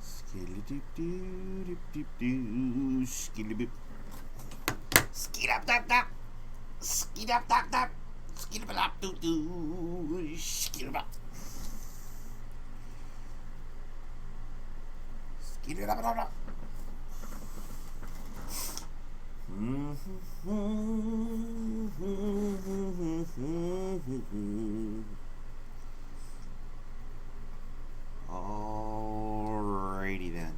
Skilly doop doop doop doop. Skilly boop. Skid up dap dap. Skid up dap dap. Skid up dap doo doo. Skid up. Skid up dap dap. Alrighty then.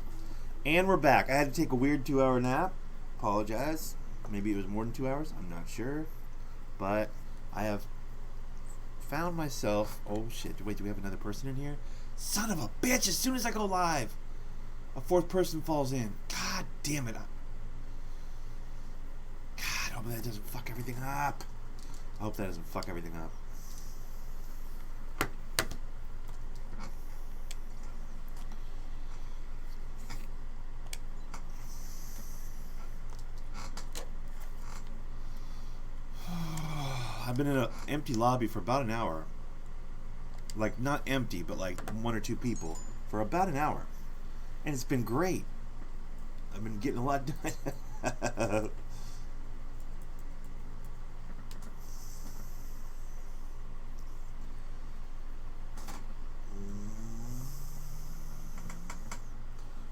And we're back. I had to take a weird 2-hour nap. Apologize. Maybe it was more than 2 hours. I'm not sure. But I have found myself... Oh shit. Wait, do we have another person in here? Son of a bitch. As soon as I go live, a fourth person falls in. God damn it. I hope that doesn't fuck everything up. I hope that doesn't fuck everything up. I've been in an empty lobby for about an hour. Like, not empty, but like 1 or 2 people. For about an hour. And it's been great. I've been getting a lot done.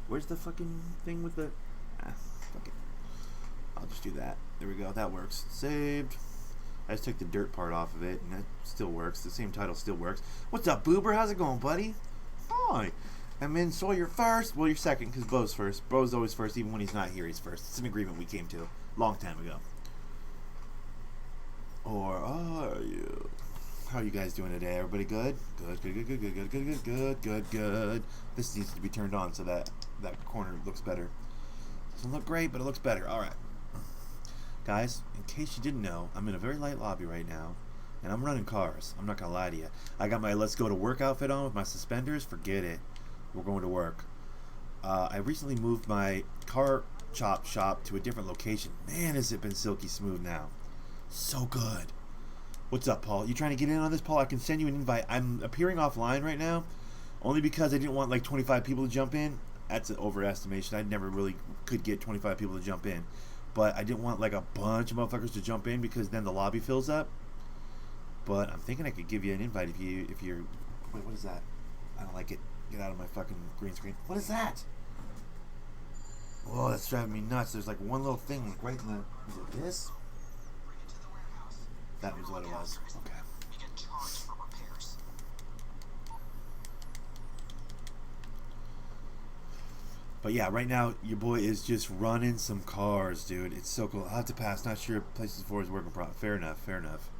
Where's the fucking thing with the... fuck it. I'll just do that. There we go. That works. Saved. I just took the dirt part off of it, and that still works. The same title still works. What's up, Boober? How's it going, buddy? Hi. I'm in Sawyer first. Well, you're second, because Bo's first. Bo's always first. Even when he's not here, he's first. It's an agreement we came to a long time ago. Or are you? How are you guys doing today? Everybody good? Good, good, good, good, good, good, good, good, good, good. This needs to be turned on so that corner looks better. Doesn't look great, but it looks better. All right. Guys, in case you didn't know, I'm in a very light lobby right now, and I'm running cars. I'm not going to lie to you. I got my Let's Go to Work outfit on with my suspenders. Forget it. We're going to work. I recently moved my car chop shop to a different location. Man, has it been silky smooth now. So good. What's up, Paul? You trying to get in on this, Paul? I can send you an invite. I'm appearing offline right now, only because I didn't want like 25 people to jump in. That's an overestimation. I never really could get 25 people to jump in. But I didn't want like a bunch of motherfuckers to jump in because then the lobby fills up. But I'm thinking I could give you an invite if you're... Wait, what is that? I don't like it. Get out of my fucking green screen. What is that? Oh, that's driving me nuts. There's like one little thing like right in the... Is it this? That was what it was. Okay. But yeah, right now your boy is just running some cars, dude. It's so cool. I'll have to pass. Not sure if Places for is working properly. Fair enough. Fair enough.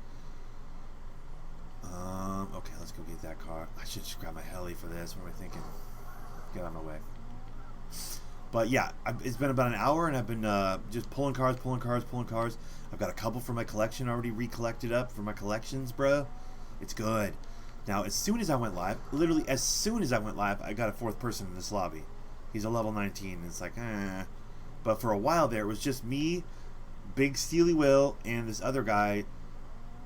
Okay, let's go get that car. I should just grab my heli for this. What am I thinking? Get out of my way. But yeah, it's been about an hour, and I've been just pulling cars. I've got a couple for my collection already recollected up for my collections, bro. It's good. Now, as soon as I went live, literally as soon as I went live, I got a fourth person in this lobby. He's a level 19, and it's like, But for a while there, it was just me, Big Steely Will, and this other guy,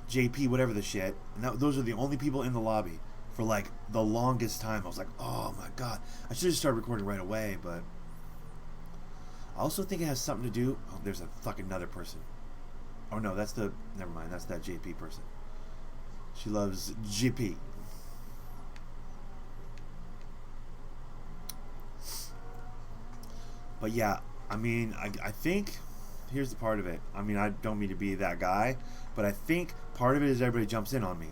JP, whatever the shit. And those are the only people in the lobby for like the longest time. I was like, oh my god. I should have started recording right away, but... I also think it has something to do... Oh, there's a fucking another person. Oh no, that's the... Never mind, that's that JP person. She loves GP. But yeah, I mean, I think... Here's the part of it. I mean, I don't mean to be that guy, but I think part of it is everybody jumps in on me.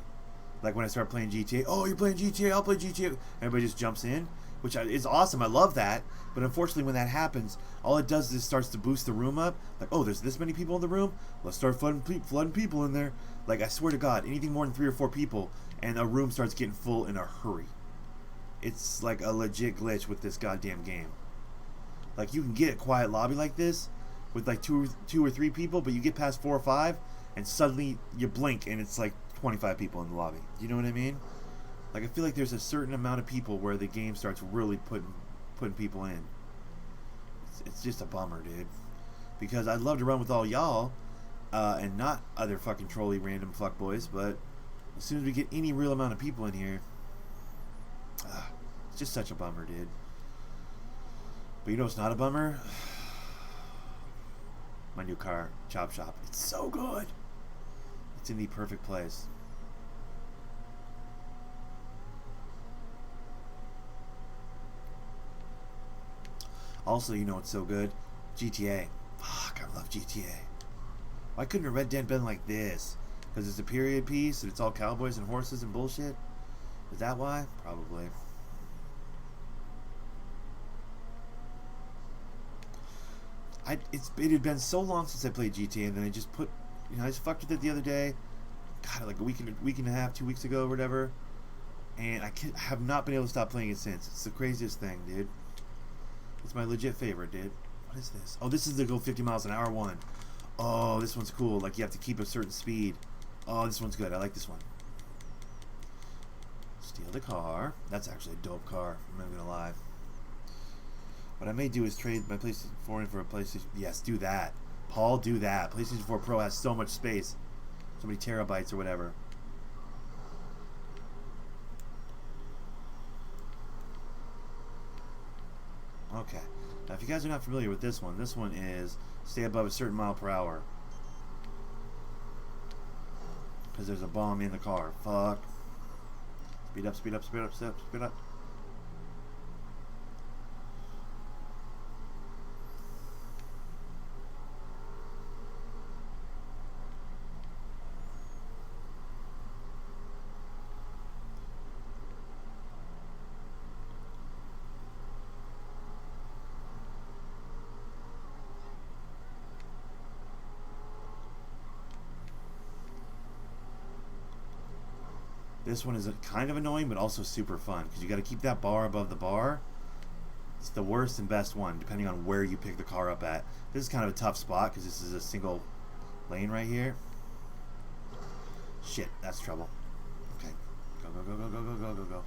Like when I start playing GTA, oh, you're playing GTA, I'll play GTA. Everybody just jumps in, which is awesome. I love that. But unfortunately, when that happens, all it does is starts to boost the room up. Like, oh, there's this many people in the room. Let's start flooding people in there. Like, I swear to God, anything more than 3 or 4 people, and a room starts getting full in a hurry. It's like a legit glitch with this goddamn game. Like, you can get a quiet lobby like this with like two or three people, but you get past 4 or 5, and suddenly you blink and it's like 25 people in the lobby. You know what I mean? Like, I feel like there's a certain amount of people where the game starts really putting people in. It's just a bummer, dude. Because I'd love to run with all y'all, and not other fucking trolly random fuckboys, but as soon as we get any real amount of people in here, It's just such a bummer, dude. But you know what's not a bummer? My new car, Chop Shop. It's so good. It's in the perfect place. Also, you know what's so good? GTA. Fuck, I love GTA. Why couldn't a Red Dead been like this? Because it's a period piece and it's all cowboys and horses and bullshit? Is that why? Probably. It had been so long since I played GTA, and then I just put, I just fucked with it the other day. God, like a week and a half, 2 weeks ago, or whatever. And I have not been able to stop playing it since. It's the craziest thing, dude. It's my legit favorite, dude. What is this? Oh, this is the go 50 miles an hour one. Oh, this one's cool. Like, you have to keep a certain speed. Oh, this one's good. I like this one. Steal the car. That's actually a dope car. I'm not gonna lie. What I may do is trade my PlayStation 4 in for a PlayStation... Yes, do that. Paul, do that. PlayStation 4 Pro has so much space. So many terabytes or whatever. Okay. Now, if you guys are not familiar with this one is stay above a certain mile per hour. Because there's a bomb in the car. Fuck. Speed up, speed up, speed up, speed up, speed up. This one is kind of annoying, but also super fun, because you got to keep that bar above the bar. It's the worst and best one, depending on where you pick the car up at. This is kind of a tough spot, because this is a single lane right here. Shit, that's trouble. Okay. Go, go, go, go, go, go, go, go, go.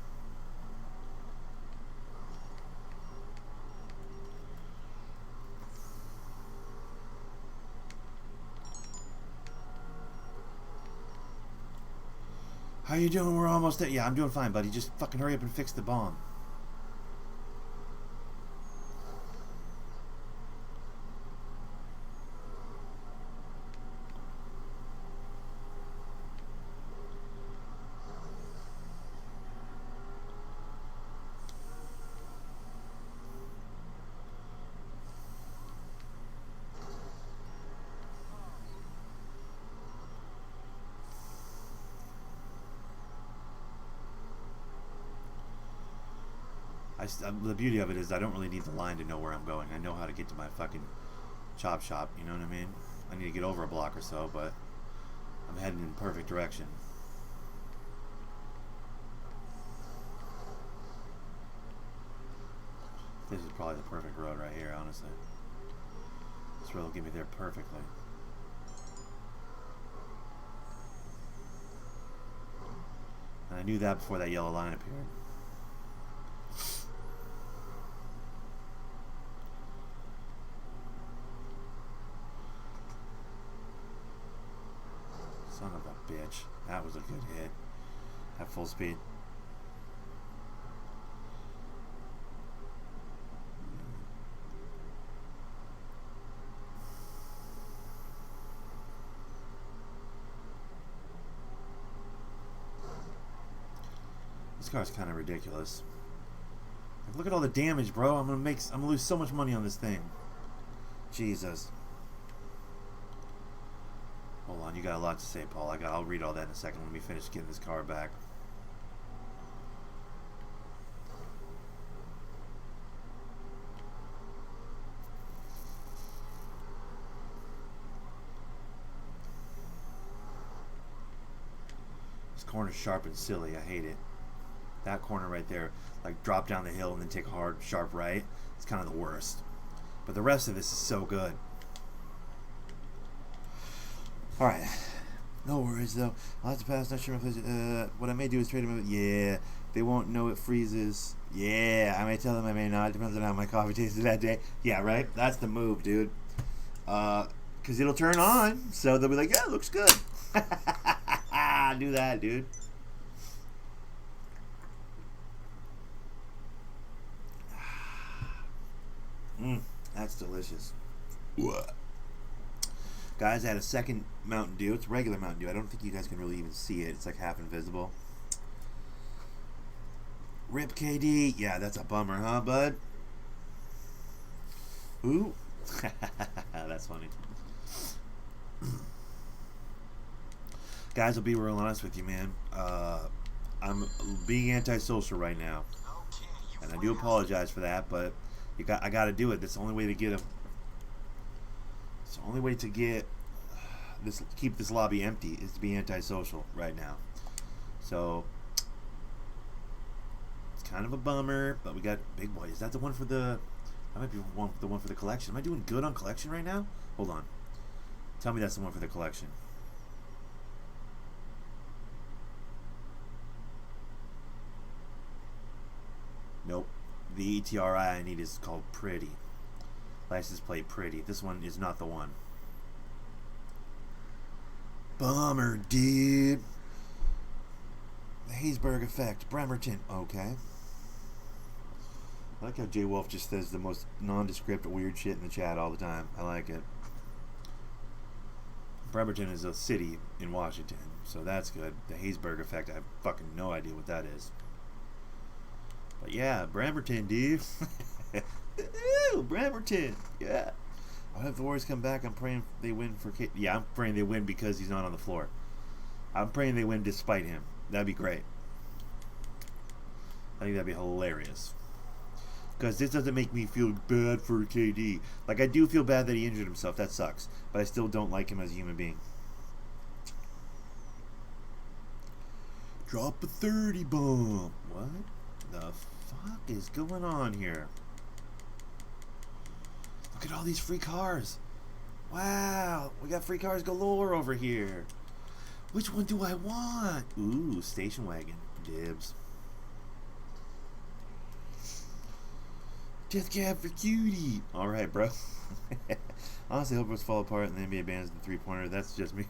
How you doing? We're almost there. Yeah, I'm doing fine, buddy. Just fucking hurry up and fix the bomb. The beauty of it is I don't really need the line to know where I'm going. I know how to get to my fucking Chop Shop, you know what I mean? I need to get over a block or so, but I'm heading in the perfect direction. This is probably the perfect road right here, honestly. This road will get me there perfectly. And I knew that before that yellow line appeared. Son of a bitch. That was a good hit. At full speed. This car's kind of ridiculous. Like, look at all the damage, bro. I'm gonna lose so much money on this thing. Jesus. Hold on, you got a lot to say, Paul. I'll read all that in a second. Let me finish getting this car back. This corner's sharp and silly. I hate it. That corner right there, like drop down the hill and then take a hard, sharp right. It's kind of the worst. But the rest of this is so good. Alright. No worries, though. I'll have to pass. Not sure if what I may do is trade them. Yeah. They won't know it freezes. Yeah. I may tell them, I may not. Depends on how my coffee tasted that day. Yeah, right? That's the move, dude. Because it'll turn on. So they'll be like, yeah, it looks good. Do that, dude. That's delicious. What? Guys, I had a second Mountain Dew. It's regular Mountain Dew. I don't think you guys can really even see it. It's like half invisible. Rip KD. Yeah, that's a bummer, huh, bud? Ooh. That's funny. Guys, I'll be real honest with you, man. I'm being antisocial right now. And I do apologize for that, but I got to do it. That's the only way to get them. It's the only way to get keep this lobby empty is to be antisocial right now. So it's kind of a bummer, but we got Big Boy. Is that the one for the? That might be the one for the collection. Am I doing good on collection right now? Hold on. Tell me that's the one for the collection. Nope. The ETRI I need is called Pretty. License plate Pretty. This one is not the one. Bummer, dude. The Haysburg effect. Bremerton. Okay. I like how Jay Wolf just says the most nondescript, weird shit in the chat all the time. I like it. Bremerton is a city in Washington, so that's good. The Haysburg effect, I have fucking no idea what that is. But yeah, Bremerton, dude. Ooh, Bremerton. Yeah. I'll have the Warriors come back. I'm praying they win for Kate. Yeah, I'm praying they win because he's not on the floor. I'm praying they win despite him. That'd be great. I think that'd be hilarious. Because this doesn't make me feel bad for KD. Like, I do feel bad that he injured himself. That sucks. But I still don't like him as a human being. Drop a 30 bomb. What the fuck is going on here? Look at all these free cars. Wow. We got free cars galore over here. Which one do I want? Ooh, station wagon. Dibs. Death cab for cutie. Alright, bro. Honestly, I hope it fall apart and the NBA bans the three-pointer. That's just me.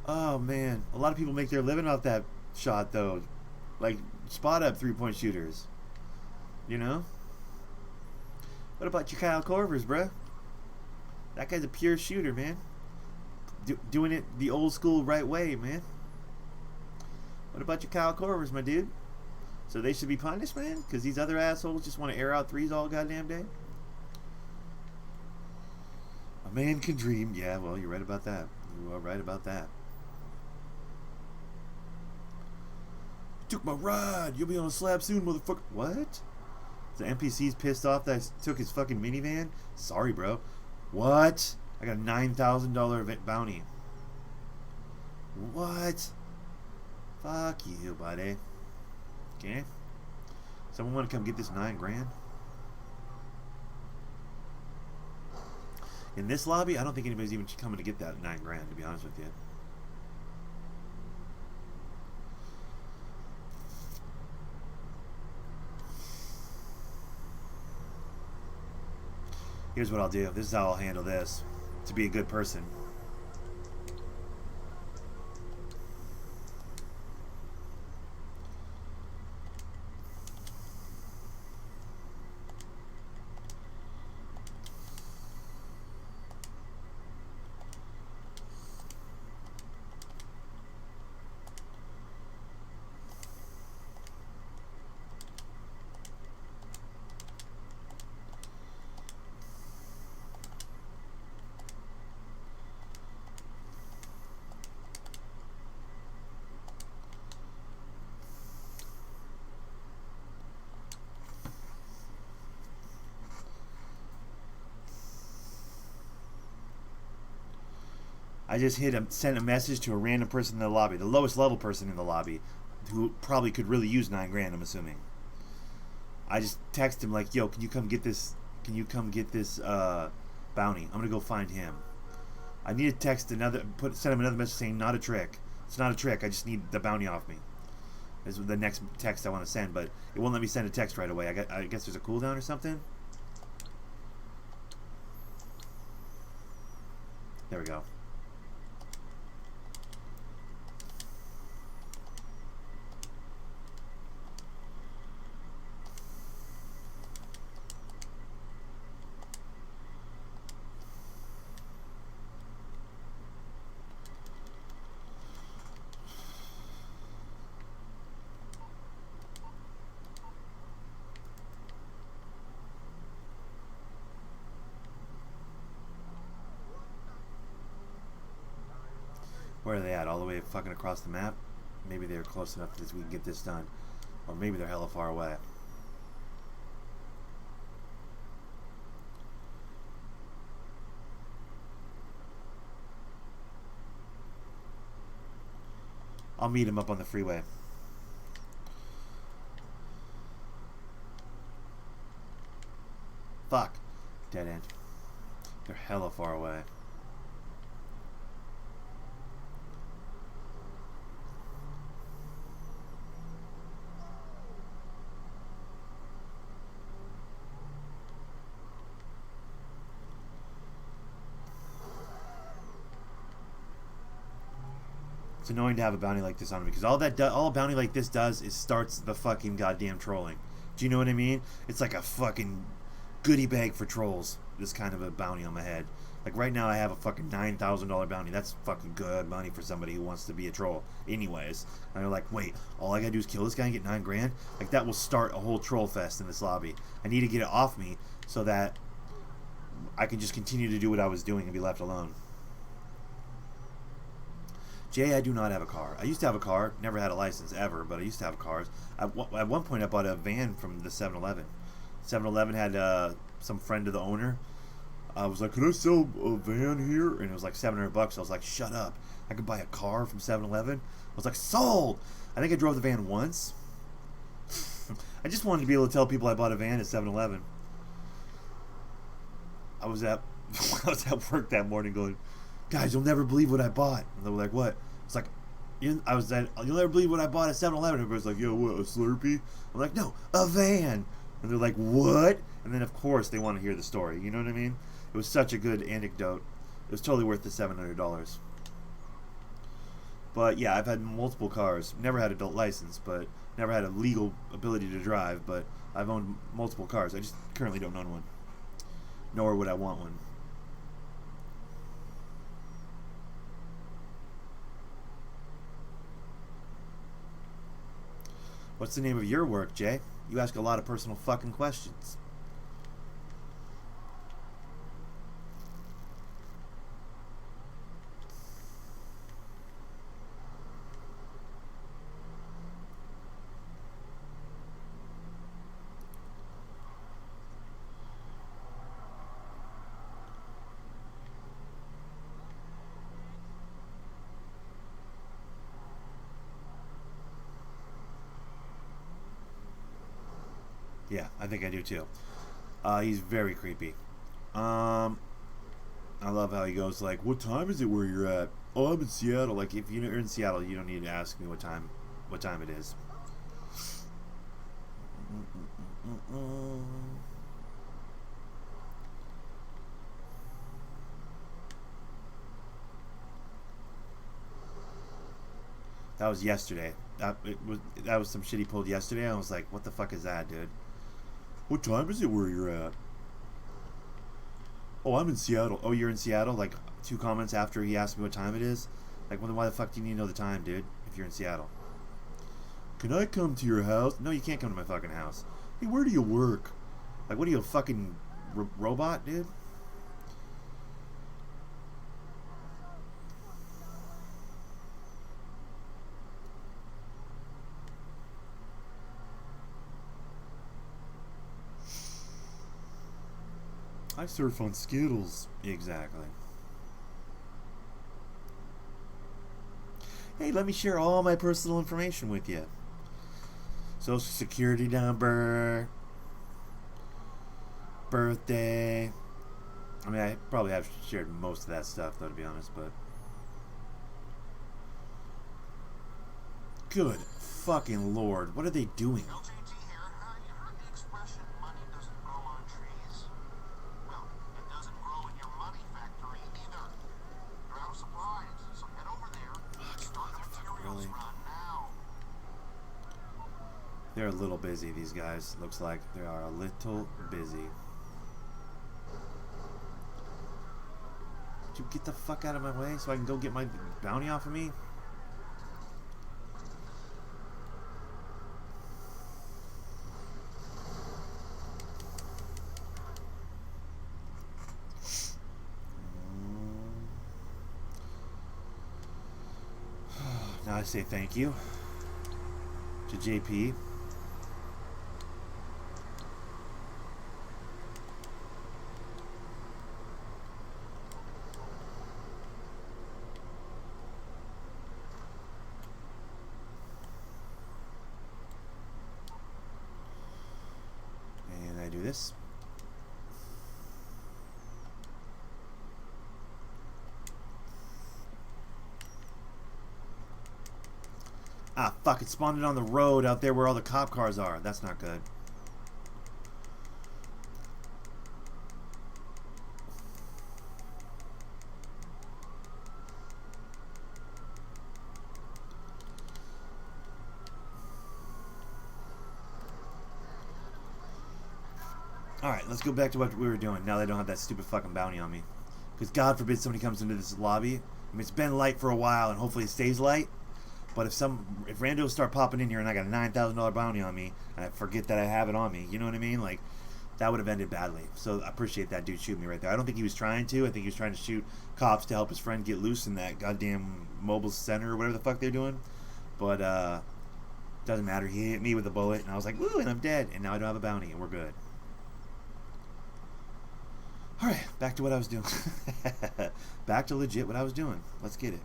Oh, man. A lot of people make their living off that shot, though. Like, spot-up three-point shooters. You know? What about your Kyle Korvers, bro? That guy's a pure shooter, man. Doing it the old-school right way, man. What about your Kyle Korvers, my dude? So they should be punished, man? Because these other assholes just want to air out threes all goddamn day? A man can dream. Yeah, well, you're right about that. You are right about that. Took my ride. You'll be on a slab soon, motherfucker. What? The NPC's pissed off that I took his fucking minivan? Sorry, bro. What? I got a $9,000 bounty. What? Fuck you, buddy. Okay. Someone want to come get this $9 grand? In this lobby, I don't think anybody's even coming to get that $9 grand, to be honest with you. Here's what I'll do. This is how I'll handle this. To be a good person. I just sent a message to a random person in the lobby, the lowest level person in the lobby, who probably could really use $9 grand, I'm assuming. I just text him like, yo, can you come get this? Can you come get this bounty? I'm gonna go find him. I need to text send him another message saying, not a trick. It's not a trick. I just need the bounty off me. This is the next text I want to send, but it won't let me send a text right away. I guess there's a cooldown or something. There we go. Where are they at? All the way fucking across the map? Maybe they're close enough that we can get this done. Or maybe they're hella far away. I'll meet him up on the freeway. Fuck. Dead end. They're hella far away. It's annoying to have a bounty like this on me because all a bounty like this does is starts the fucking goddamn trolling. Do you know what I mean? It's like a fucking goodie bag for trolls. This kind of a bounty on my head. Like right now, I have a fucking $9,000 bounty. That's fucking good money for somebody who wants to be a troll. Anyways, and they're like, wait, all I gotta do is kill this guy and get $9 grand? Like that will start a whole troll fest in this lobby. I need to get it off me so that I can just continue to do what I was doing and be left alone. Jay, I do not have a car. I used to have a car. Never had a license ever, but I used to have cars. At one point, I bought a van from the 7-Eleven. 7-Eleven had some friend of the owner. I was like, can I sell a van here? And it was like $700. I was like, shut up. I could buy a car from 7-Eleven. I was like, sold! I think I drove the van once. I just wanted to be able to tell people I bought a van at 7-Eleven. I was at work that morning going, guys, you'll never believe what I bought. And they were like, what? It's like, you'll never believe what I bought at 7-Eleven. Everybody's like, yo, what, a Slurpee? I'm like, no, a van. And they're like, what? And then, of course, they want to hear the story. You know what I mean? It was such a good anecdote. It was totally worth the $700. But, yeah, I've had multiple cars. Never had an adult license, but never had a legal ability to drive. But I've owned multiple cars. I just currently don't own one. Nor would I want one. What's the name of your work, Jay? You ask a lot of personal fucking questions. Yeah, I think I do too. He's very creepy. I love how he goes like, "What time is it where you're at?" "Oh, I'm in Seattle." Like, if you're in Seattle, you don't need to ask me what time it is. That was yesterday. That was some shit he pulled yesterday. I was like, "What the fuck is that, dude?" "What time is it where you're at?" "Oh, I'm in Seattle." "Oh, you're in Seattle?" Like 2 comments after he asked me what time it is. Like, well, then why the fuck do you need to know the time, dude? If you're in Seattle. "Can I come to your house?" "No, you can't come to my fucking house." "Hey, where do you work?" Like, what are you, a fucking robot, dude? "I surf on Skittles." Exactly. "Hey, let me share all my personal information with you. Social security number, birthday." I mean, I probably have shared most of that stuff, though, to be honest, but... Good fucking Lord. What are they doing? They're a little busy, these guys. Looks like they are a little busy. Would you get the fuck out of my way so I can go get my bounty off of me? I say thank you to JP. And I do this. Ah, fuck, it spawned it on the road out there where all the cop cars are. That's not good. Alright, let's go back to what we were doing now that I don't have that stupid fucking bounty on me. Because God forbid somebody comes into this lobby. I mean, it's been light for a while and hopefully it stays light. But if randos start popping in here and I got a $9,000 bounty on me and I forget that I have it on me, you know what I mean? Like, that would have ended badly. So I appreciate that dude shooting me right there. I don't think he was trying to. I think he was trying to shoot cops to help his friend get loose in that goddamn mobile center or whatever the fuck they're doing. But doesn't matter. He hit me with a bullet and I was like, woo, and I'm dead. And now I don't have a bounty and we're good. Alright, back to what I was doing. Back to legit what I was doing. Let's get it.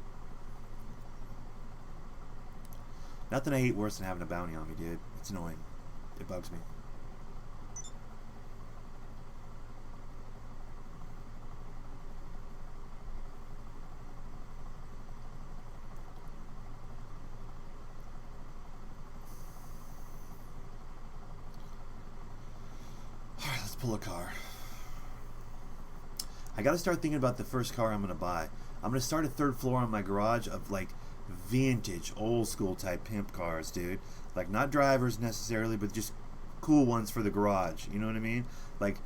Nothing I hate worse than having a bounty on me, dude. It's annoying. It bugs me. Alright, let's pull a car. I gotta start thinking about the first car I'm gonna buy. I'm gonna start a third floor on my garage of like vintage, old school type pimp cars, dude. Like not drivers necessarily, but just cool ones for the garage. You know what I mean? Like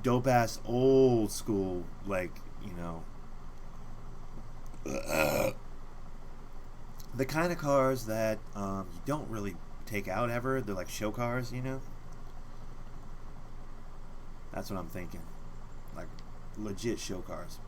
dope ass old school, like, you know, the kind of cars that you don't really take out ever. They're like show cars, you know. That's what I'm thinking. Like legit show cars.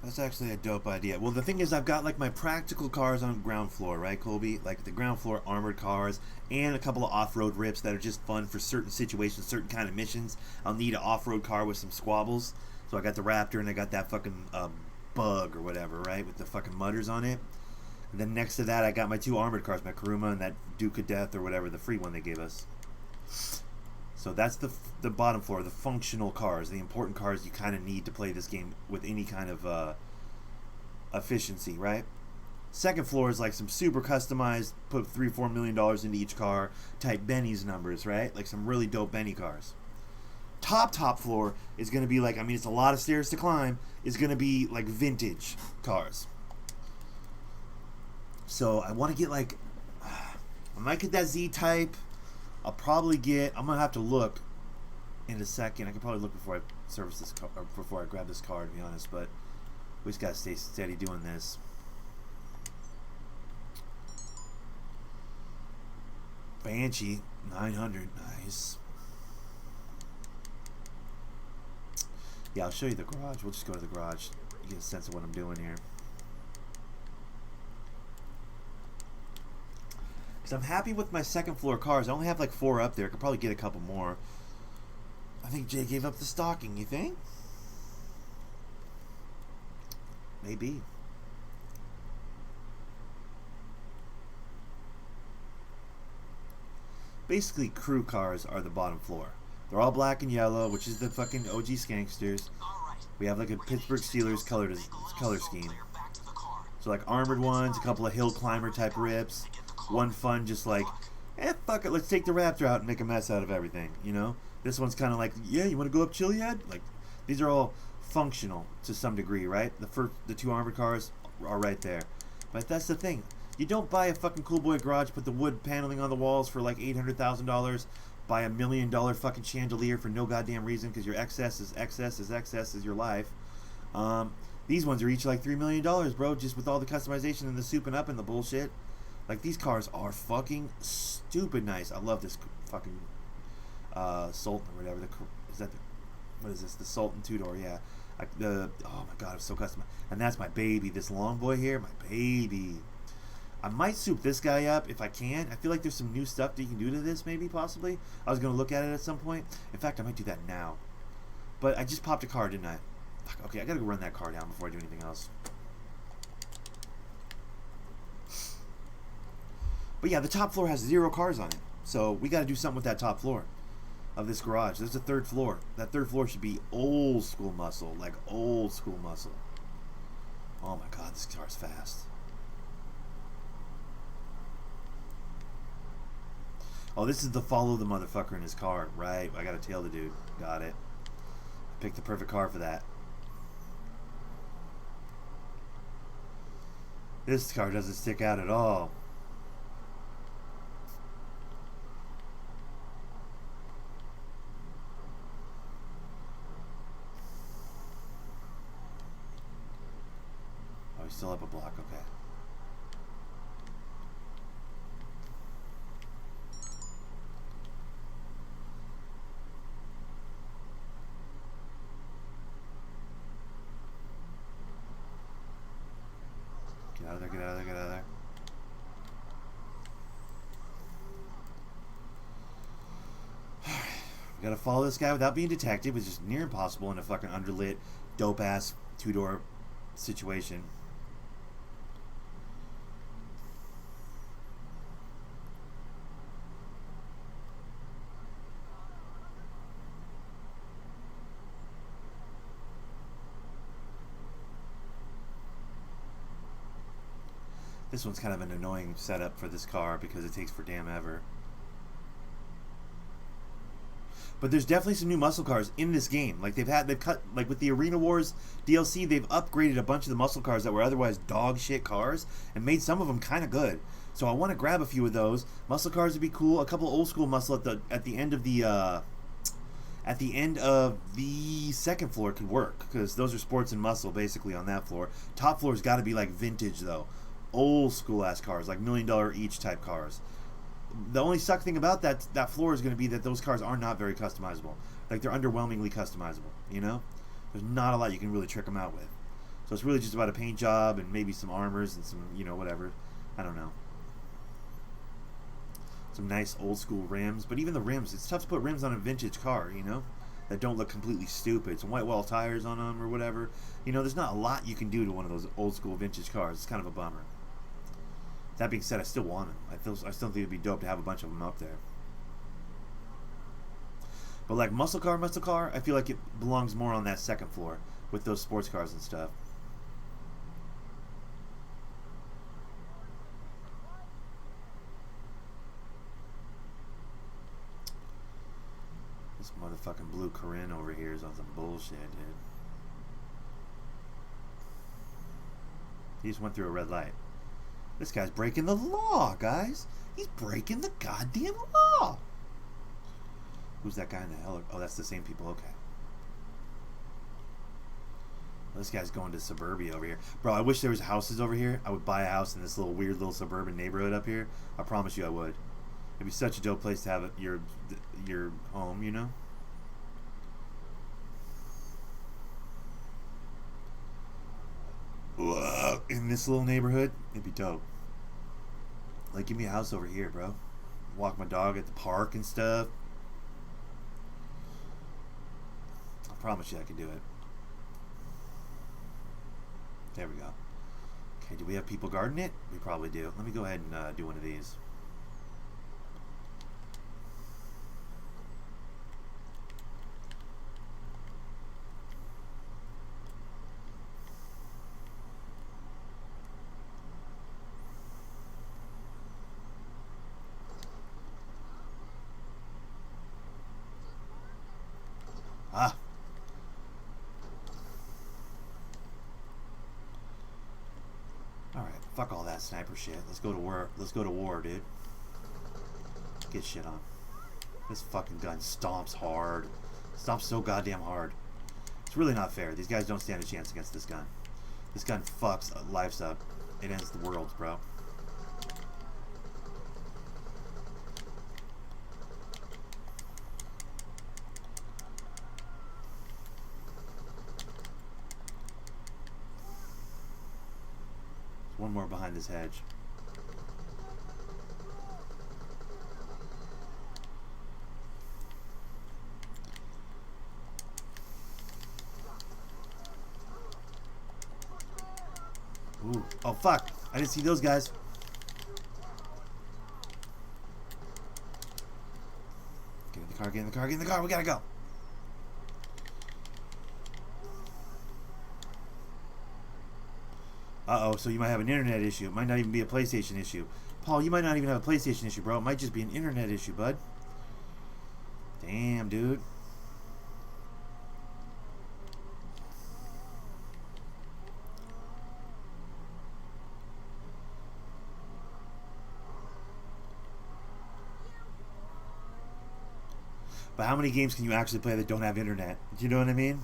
That's actually a dope idea. Well, the thing is, I've got like my practical cars on ground floor, right, Colby? Like the ground floor armored cars and a couple of off-road rips that are just fun for certain situations, certain kind of missions. I'll need an off-road car with some squabbles. So I got the Raptor and I got that fucking Bug or whatever, right, with the fucking mutters on it. And then next to that, I got my two armored cars, my Kuruma and that Duke of Death or whatever, the free one they gave us. So that's the bottom floor, the functional cars, the important cars you kind of need to play this game with any kind of efficiency, right? Second floor is like some super customized, put $3-4 million into each car, type Benny's numbers, right? Like some really dope Benny cars. Top floor is going to be like, I mean, it's a lot of stairs to climb, is going to be like vintage cars. So I want to get like, I might get that Z-Type. I'll probably get, I'm going to have to look in a second. I can probably look before I service this car, or before I grab this car, to be honest, but we just got to stay steady doing this. Banshee, 900, nice. Yeah, I'll show you the garage. We'll just go to the garage. You get a sense of what I'm doing here. Because I'm happy with my second floor cars. I only have like 4 up there. I could probably get a couple more. I think Jay gave up the stocking, you think? Maybe. Basically, crew cars are the bottom floor. They're all black and yellow, which is the fucking OG Skanksters. We have like a Pittsburgh Steelers color scheme. So like armored ones, a couple of hill climber type rips. One fun just like, fuck it, let's take the Raptor out and make a mess out of everything, you know? This one's kind of like, yeah, you want to go up Chiliad? Like, these are all functional to some degree, right? The 2 armored cars are right there. But that's the thing. You don't buy a fucking Cool Boy garage, put the wood paneling on the walls for like $800,000, buy $1 million fucking chandelier for no goddamn reason because your excess is your life. These ones are each like $3 million, bro, just with all the customization and the souping up and the bullshit. Like, these cars are fucking stupid nice. I love this fucking Sultan or whatever. What is this? The Sultan two-door, yeah. Oh my god, it's so customized. And that's my baby, this long boy here, my baby. I might soup this guy up if I can. I feel like there's some new stuff that you can do to this, maybe, possibly. I was going to look at it at some point. In fact, I might do that now. But I just popped a car, didn't I? Fuck, okay, I gotta go run that car down before I do anything else. But yeah, the top floor has 0 cars on it. So we gotta do something with that top floor of this garage. There's a 3rd floor. That 3rd floor should be old school muscle. Like old school muscle. Oh my god, this car's fast. Oh, this is the follow the motherfucker in his car. Right, I gotta tail the dude. Got it. Picked the perfect car for that. This car doesn't stick out at all. Oh, he's still up a block, okay. Get out of there, get out of there, get out of there. Alright. We gotta follow this guy without being detected, which is near impossible in a fucking underlit, dope-ass, 2-door situation. This one's kind of an annoying setup for this car because it takes for damn ever. But there's definitely some new muscle cars in this game. Like they've cut, like with the Arena Wars DLC, they've upgraded a bunch of the muscle cars that were otherwise dog shit cars and made some of them kind of good. So I want to grab a few of those. Muscle cars would be cool. A couple old school muscle at the end of the 2nd floor could work because those are sports and muscle basically on that floor. Top floor's got to be like vintage though. Old school ass cars, like $1 million each type cars. The only suck thing about that floor is going to be that those cars are not very customizable. Like they're underwhelmingly customizable, you know? There's not a lot you can really trick them out with. So it's really just about a paint job and maybe some armors and some, you know, whatever. I don't know. Some nice old school rims, but even the rims, it's tough to put rims on a vintage car, you know? That don't look completely stupid. Some white wall tires on them or whatever. You know, there's not a lot you can do to one of those old school vintage cars. It's kind of a bummer. That being said, I still want them. I still think it'd be dope to have a bunch of them up there. But like muscle car, I feel like it belongs more on that 2nd floor with those sports cars and stuff. This motherfucking blue Corinne over here is on some bullshit, dude. He just went through a red light. This guy's breaking the law, guys. He's breaking the goddamn law. Who's that guy in the hell? Oh, that's the same people. Okay. Well, this guy's going to suburbia over here. Bro, I wish there was houses over here. I would buy a house in this little weird little suburban neighborhood up here. I promise you I would. It'd be such a dope place to have your home, you know? In this little neighborhood, it'd be dope. Like, give me a house over here, bro. Walk my dog at the park and stuff. I promise you I can do it. There we go. Okay, do we have people guarding it? We probably do. Let me go ahead and do one of these. Ah. Alright. Fuck all that sniper shit. Let's go to war. Let's go to war, dude. Get shit on. This fucking gun stomps hard. Stomps so goddamn hard. It's really not fair. These guys don't stand a chance against this gun. This gun fucks lives up. It ends the world, bro. There's one more behind this hedge. Ooh. Oh, fuck. I didn't see those guys. Get in the car, get in the car, get in the car. We gotta go. Uh-oh, so you might have an internet issue. It might not even be a PlayStation issue. Paul, you might not even have a PlayStation issue, bro. It might just be an internet issue, bud. Damn, dude. But how many games can you actually play that don't have internet? Do you know what I mean?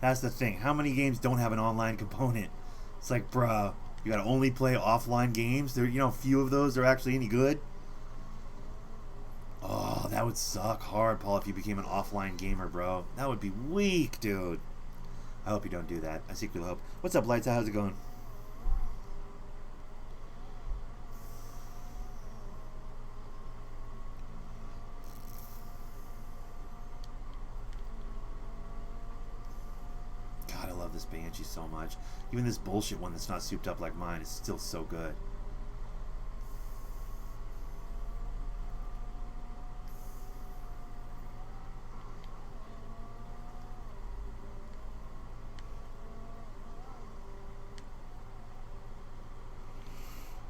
That's the thing. How many games don't have an online component? It's like, bruh, you gotta only play offline games. There, you know, few of those are actually any good. Oh, that would suck hard, Paul, if you became an offline gamer, bro. That would be weak, dude. I hope you don't do that. I secretly hope. What's up, Lights? How's it going? This Banshee so much. Even this bullshit one that's not souped up like mine is still so good.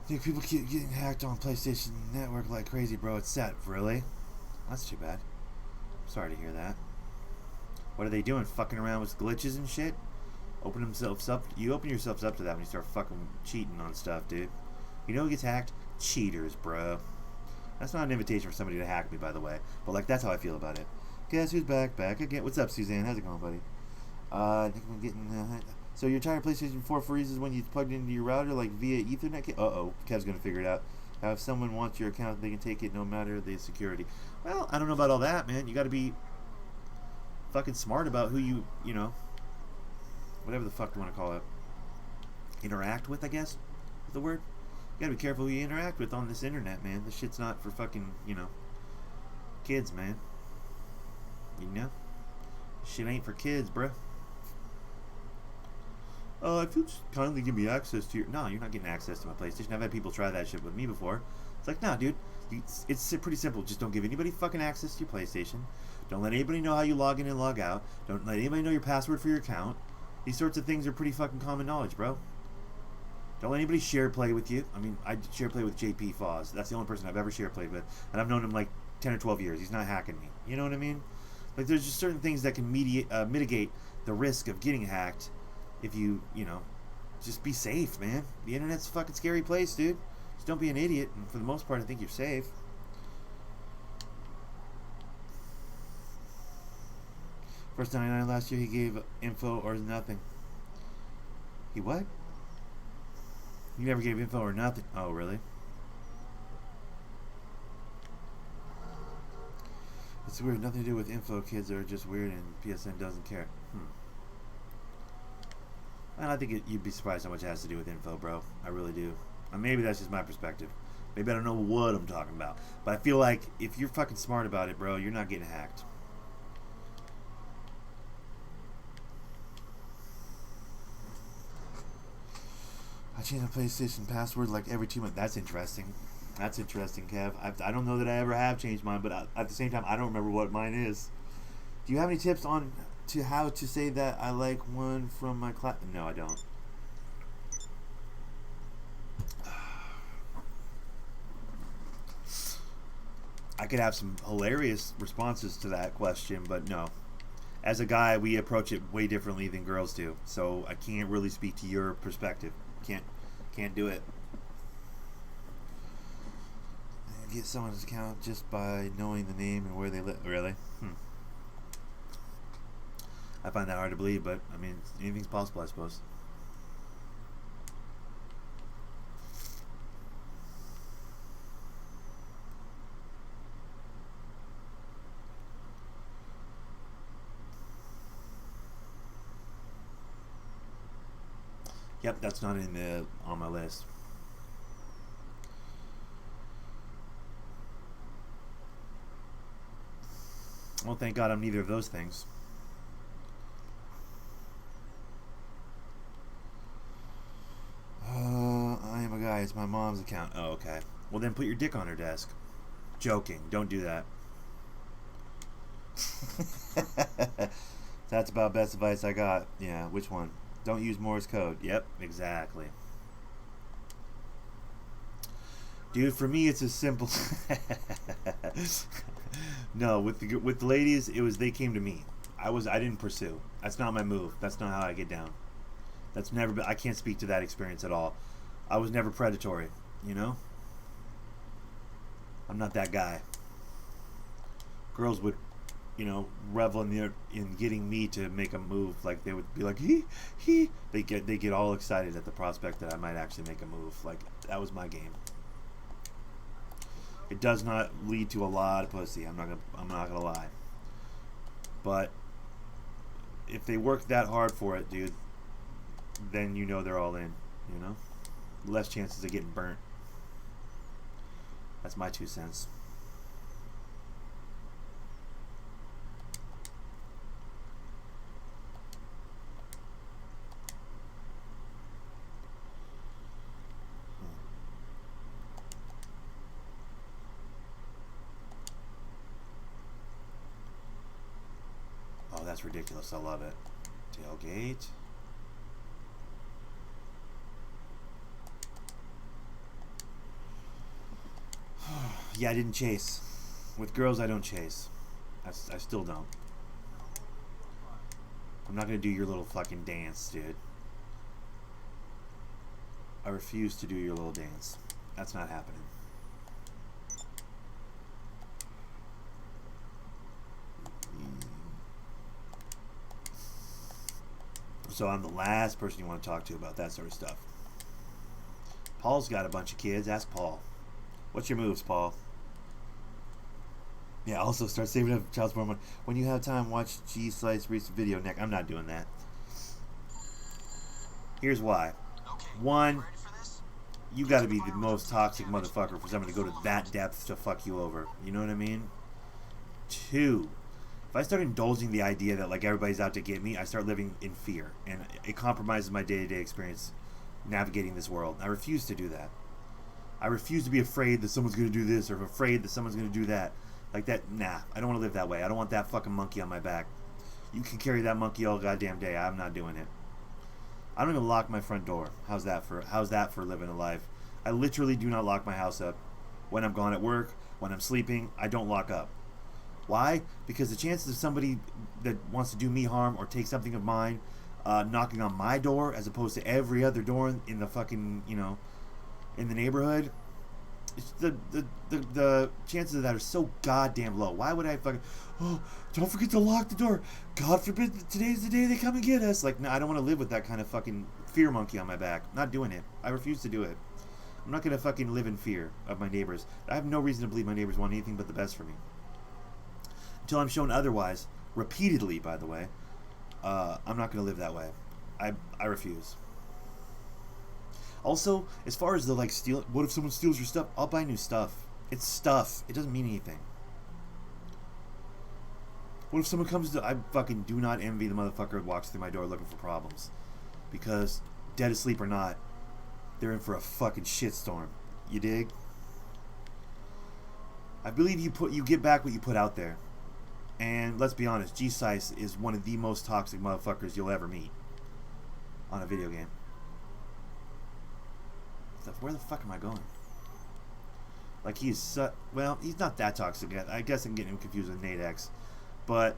Dude, people keep getting hacked on PlayStation Network like crazy, bro. It's set. Really? That's too bad. Sorry to hear that. What are they doing? Fucking around with glitches and shit? Open themselves up. You open yourselves up to that when you start fucking cheating on stuff, dude. You know who gets hacked? Cheaters, bro. That's not an invitation for somebody to hack me, by the way. But, like, that's how I feel about it. Guess who's back? Back again. What's up, Suzanne? How's it going, buddy? I think I'm getting... so your entire PlayStation 4 freezes when you plug it into your router, like, via Ethernet? Uh-oh. Kev's going to figure it out. How if someone wants your account, they can take it no matter the security. Well, I don't know about all that, man. You got to be fucking smart about who you know... whatever the fuck you want to call it, interact with, I guess, is the word. You gotta be careful who you interact with on this internet, man. This shit's not for fucking, you know, kids, man. You know? Shit ain't for kids, bruh. If you'll just kindly give me access to your... No, you're not getting access to my PlayStation. I've had people try that shit with me before. It's like, nah, dude. It's pretty simple. Just don't give anybody fucking access to your PlayStation. Don't let anybody know how you log in and log out. Don't let anybody know your password for your account. These sorts of things are pretty fucking common knowledge, bro. Don't let anybody share play with you. I mean, I share play with JP Foz. That's the only person I've ever share played with. And I've known him like 10 or 12 years. He's not hacking me. You know what I mean? Like, there's just certain things that can mitigate the risk of getting hacked if you know, just be safe, man. The internet's a fucking scary place, dude. Just don't be an idiot. And for the most part, I think you're safe. First 99 last year, he gave info or nothing. He what? He never gave info or nothing. Oh, really? It's weird. Nothing to do with info. Kids are just weird and PSN doesn't care. And I think you'd be surprised how much it has to do with info, bro. I really do. Maybe that's just my perspective. Maybe I don't know what I'm talking about. But I feel like if you're fucking smart about it, bro, you're not getting hacked. I change my PlayStation password like every 2 months. That's interesting. That's interesting, Kev. I don't know that I ever have changed mine, but at the same time, I don't remember what mine is. Do you have any tips on how to say that I like one from my class? No, I don't. I could have some hilarious responses to that question, but no. As a guy, we approach it way differently than girls do, so I can't really speak to your perspective. Can't do it. Get someone's account just by knowing the name and where they live. Really? I find that hard to believe, but I mean, anything's possible, I suppose. Yep, that's not on my list. Well, thank God I'm neither of those things. I am a guy. It's my mom's account. Oh, okay. Well, then put your dick on her desk. Joking. Don't do that. That's about best advice I got. Yeah, which one? Don't use Morse code. Yep, exactly. Dude, for me, it's as simple. No, with the ladies, it was they came to me. I didn't pursue. That's not my move. That's not how I get down. That's never been. I can't speak to that experience at all. I was never predatory. You know. I'm not that guy. Girls would, revel in getting me to make a move. Like they would be like he. They get all excited at the prospect that I might actually make a move. Like that was my game. It does not lead to a lot of pussy. I'm not gonna lie. But if they work that hard for it, dude, then they're all in. Less chances of getting burnt. That's my 2 cents. Oh, that's ridiculous. I love it. Tailgate. Yeah, I didn't chase. With girls, I don't chase. I still don't. I'm not gonna do your little fucking dance, dude. I refuse to do your little dance. That's not happening. So I'm the last person you want to talk to about that sort of stuff. Paul's got a bunch of kids. Ask Paul. What's your moves, Paul? Yeah, also start saving up child support money. When you have time, watch G Slice recent video, Nick. I'm not doing that. Here's why. One, you got to be the most toxic motherfucker for someone to go to that depth to fuck you over. You know what I mean? Two, if I start indulging the idea that like everybody's out to get me, I start living in fear, and it compromises my day-to-day experience navigating this world. I refuse to do that. I refuse to be afraid that someone's going to do this or afraid that someone's going to do that. Like that, nah. I don't want to live that way. I don't want that fucking monkey on my back. You can carry that monkey all goddamn day. I'm not doing it. I don't even lock my front door. How's that for living a life? I literally do not lock my house up. When I'm gone at work, when I'm sleeping, I don't lock up. Why? Because the chances of somebody that wants to do me harm or take something of mine knocking on my door as opposed to every other door in the fucking, in the neighborhood, it's the chances of that are so goddamn low. Why would I fucking, don't forget to lock the door. God forbid that today's the day they come and get us. Like, no, I don't want to live with that kind of fucking fear monkey on my back. Not doing it. I refuse to do it. I'm not going to fucking live in fear of my neighbors. I have no reason to believe my neighbors want anything but the best for me. Until I'm shown otherwise, repeatedly, by the way, I'm not going to live that way. I refuse. Also, as far as the like steal, what if someone steals your stuff? I'll buy new stuff. It's stuff. It doesn't mean anything. What if someone comes to? I fucking do not envy the motherfucker who walks through my door looking for problems, because dead asleep or not, they're in for a fucking shitstorm. You dig? I believe you get back what you put out there. And let's be honest, G-Sice is one of the most toxic motherfuckers you'll ever meet on a video game. Where the fuck am I going? Like he's well, he's not that toxic yet. I guess I'm getting him confused with Nate X. But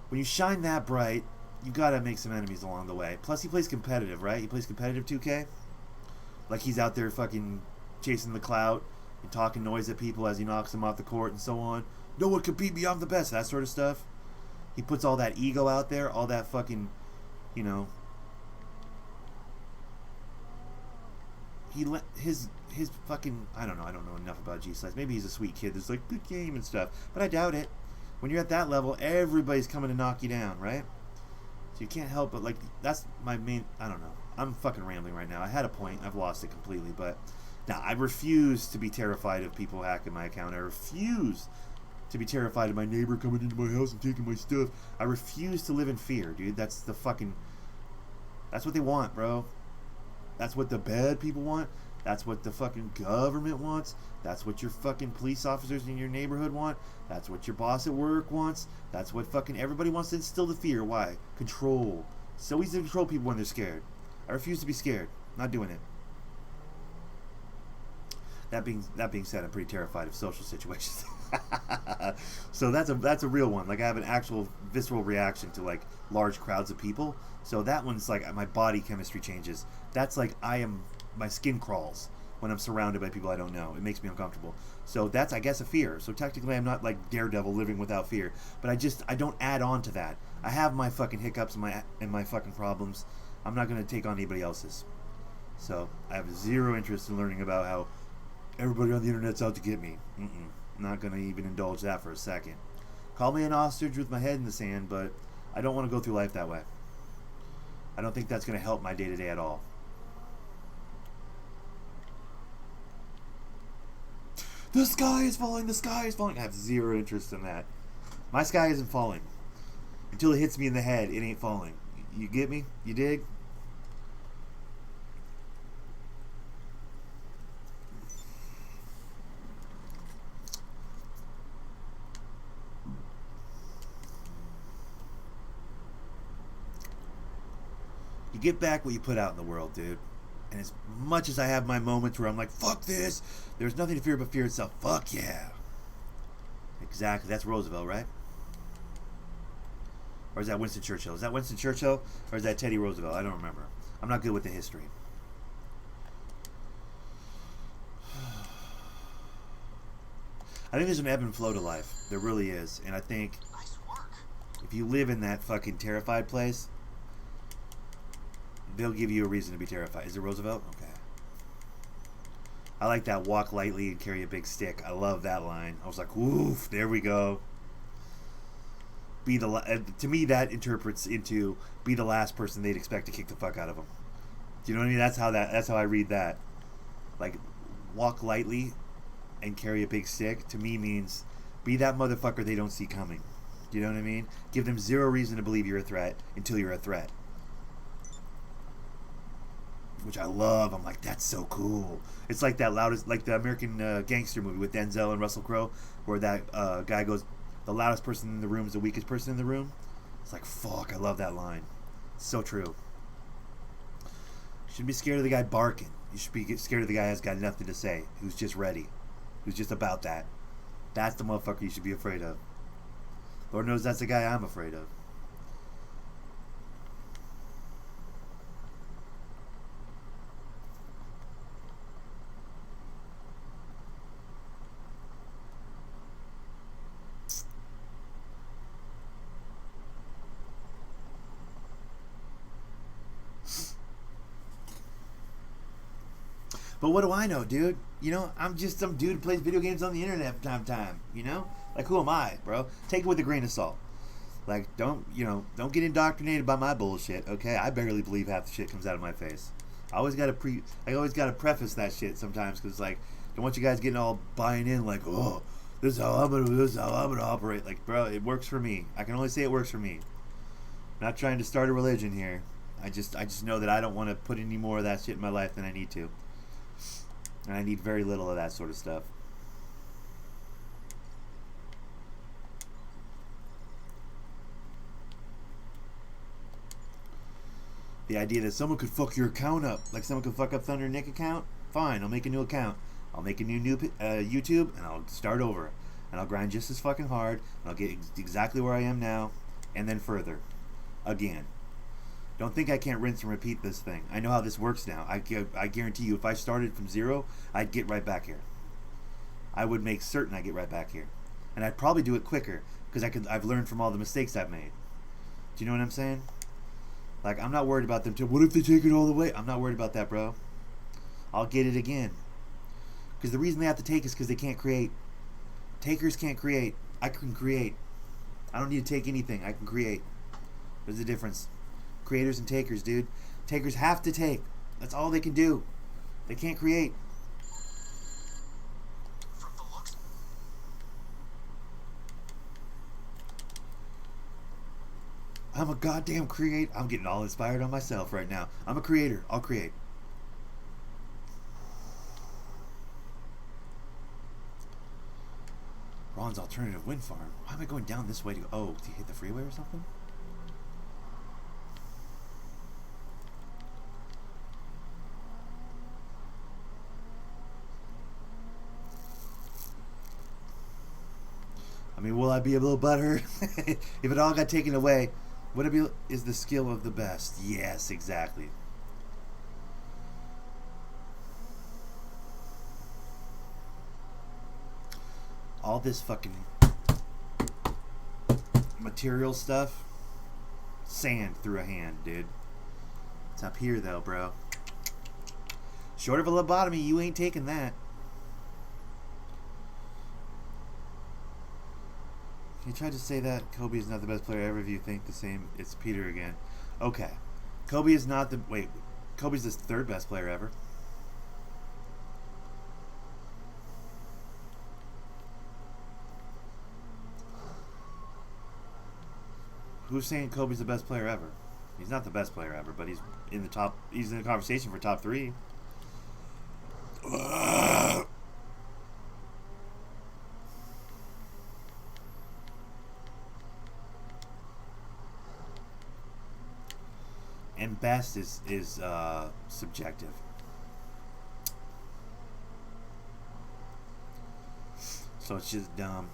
when you shine that bright, you gotta make some enemies along the way. Plus he plays competitive, right? He plays competitive 2K. Like he's out there fucking chasing the clout and talking noise at people as he knocks them off the court and so on. No one can beat me, I'm the best. That sort of stuff. He puts all that ego out there, all that fucking, you know. His fucking, I don't know enough about G-Slice. Maybe he's a sweet kid that's like, good game and stuff. But I doubt it. When you're at that level, everybody's coming to knock you down, right? So you can't help but, like, that's my main, I don't know. I'm fucking rambling right now. I had a point. I've lost it completely. But, now, I refuse to be terrified of people hacking my account. I refuse to be terrified of my neighbor coming into my house and taking my stuff. I refuse to live in fear, dude. That's the fucking, that's what they want, bro. That's what the bad people want. That's what the fucking government wants. That's what your fucking police officers in your neighborhood want. That's what your boss at work wants. That's what fucking everybody wants to instill the fear. Why? Control. So easy to control people when they're scared. I refuse to be scared. Not doing it. That being said, I'm pretty terrified of social situations. So that's a real one. Like, I have an actual visceral reaction to, like, large crowds of people. So that one's like my body chemistry changes. That's like my skin crawls when I'm surrounded by people I don't know. It makes me uncomfortable. So that's, I guess, a fear. So technically I'm not like Daredevil living without fear, but I don't add on to that. I have my fucking hiccups and my fucking problems. I'm not going to take on anybody else's. So I have zero interest in learning about how everybody on the internet's out to get me. I'm not going to even indulge that for a second. Call me an ostrich with my head in the sand, but I don't want to go through life that way. I don't think that's going to help my day-to-day at all. The sky is falling, the sky is falling. I have zero interest in that. My sky isn't falling. Until it hits me in the head, it ain't falling. You get me? You dig? You get back what you put out in the world, dude. And as much as I have my moments where I'm like, fuck this, there's nothing to fear but fear itself. Fuck yeah. Exactly. That's Roosevelt, right? Or is that Winston Churchill? Is that Winston Churchill? Or is that Teddy Roosevelt? I don't remember. I'm not good with the history. I think there's an ebb and flow to life. There really is. And I think if you live in that fucking terrified place, they'll give you a reason to be terrified. Is it Roosevelt? Okay. I like that walk lightly and carry a big stick. I love that line. I was like, oof, there we go. To me, that interprets into be the last person they'd expect to kick the fuck out of them. Do you know what I mean? That's how I read that. Like, walk lightly and carry a big stick, to me means be that motherfucker they don't see coming. Do you know what I mean? Give them zero reason to believe you're a threat until you're a threat. Which I love. I'm like, that's so cool. It's like that loudest, like the American Gangster movie with Denzel and Russell Crowe, where that guy goes, the loudest person in the room is the weakest person in the room. It's like, fuck, I love that line. It's so true. You shouldn't be scared of the guy barking. You should be scared of the guy who's got nothing to say, who's just ready, who's just about that. That's the motherfucker you should be afraid of. Lord knows that's the guy I'm afraid of. But what do I know, dude? You know, I'm just some dude who plays video games on the internet from time to time, you know? Like, who am I, bro? Take it with a grain of salt. Like, don't get indoctrinated by my bullshit, okay? I barely believe half the shit comes out of my face. I always gotta preface that shit sometimes, because, like, don't want you guys getting all buying in, like, oh, this is how I'm gonna operate. Like, bro, it works for me. I can only say it works for me. I'm not trying to start a religion here. I just know that I don't want to put any more of that shit in my life than I need to. And I need very little of that sort of stuff. The idea that someone could fuck your account up, like someone could fuck up Thundernick account, fine, I'll make a new account. I'll make a new YouTube, and I'll start over. And I'll grind just as fucking hard, and I'll get exactly where I am now, and then further. Again. Don't think I can't rinse and repeat this thing. I know how this works now. I guarantee you, if I started from zero, I'd get right back here. I would make certain I get right back here, and I'd probably do it quicker because I've learned from all the mistakes I've made. Do you know what I'm saying? Like, I'm not worried about them. What if they take it all the way? I'm not worried about that, bro. I'll get it again. Because the reason they have to take is because they can't create. Takers can't create. I can create. I don't need to take anything. I can create. There's the difference. Creators and takers, dude. Takers have to take. That's all they can do. They can't create. I'm a goddamn creator. I'm getting all inspired on myself right now. I'm a creator. I'll create. Ron's alternative wind farm. Why am I going down this way to go? Oh, to hit the freeway or something? I mean, will I be a little butthurt if it all got taken away? Would it be? Is the skill of the best? Yes, exactly. All this fucking material stuff, sand through a hand, dude. It's up here though, bro. Short of a lobotomy, you ain't taking that. You tried to say that Kobe is not the best player ever. If you think the same, it's Peter again. Okay, Kobe is not the Kobe's the third best player ever. Who's saying Kobe's the best player ever? He's not the best player ever, but he's in the top. He's in the conversation for top 3. And best is subjective. So it's just dumb.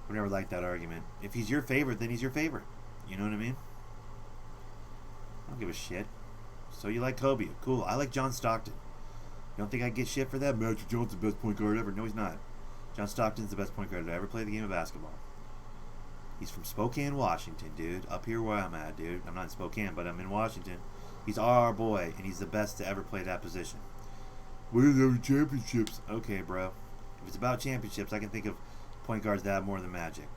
I never liked that argument. If he's your favorite, then he's your favorite. You know what I mean? I don't give a shit. So you like Kobe. Cool. I like John Stockton. You don't think I get shit for that? Magic John's the best point guard ever. No, he's not. John Stockton's the best point guard to ever play the game of basketball. He's from Spokane, Washington, dude. Up here where I'm at, dude. I'm not in Spokane, but I'm in Washington. He's our boy, and he's the best to ever play that position. Where's every championships? Okay, bro. If it's about championships, I can think of point guards that have more than Magic.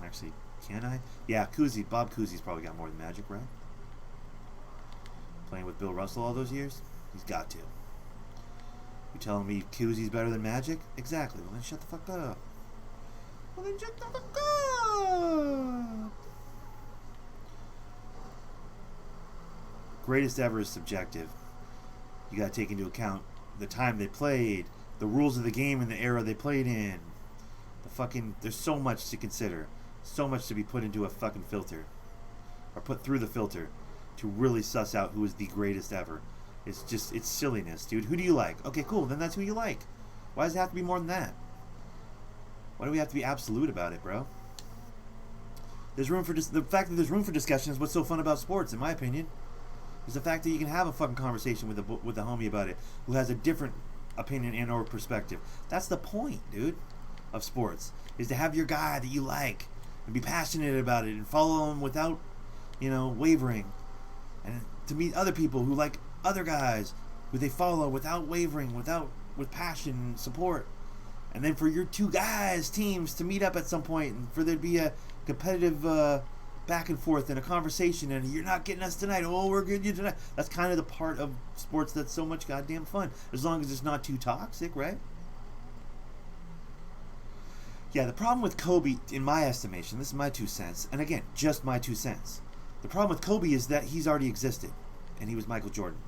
Actually, can I? Yeah, Cousy. Bob Cousy's probably got more than Magic, right? Playing with Bill Russell all those years? He's got to. You telling me Cousy's better than Magic? Exactly. Well, then shut the fuck up. Well, then shut the fuck up. Greatest ever is subjective. You got to take into account the time they played, the rules of the game and the era they played in. There's so much to consider, so much to be put into a fucking filter, or put through the filter, to really suss out who is the greatest ever. It's silliness, dude. Who do you like? Okay, cool. Then that's who you like. Why does it have to be more than that? Why do we have to be absolute about it, bro? There's room for the fact that there's room for discussion is what's so fun about sports, in my opinion. Is the fact that you can have a fucking conversation with a homie about it who has a different opinion and or perspective. That's the point, dude, of sports, is to have your guy that you like and be passionate about it and follow him without, wavering, and to meet other people who like other guys who they follow without wavering, with passion and support, and then for your two guys teams to meet up at some point and for there to be a competitive back and forth and a conversation, and you're not getting us tonight, oh, we're getting you tonight. That's kind of the part of sports that's so much goddamn fun, as long as it's not too toxic, right? Yeah, the problem with Kobe, in my estimation, this is my 2 cents, and again, just my 2 cents. The problem with Kobe is that he's already existed, and he was Michael Jordan.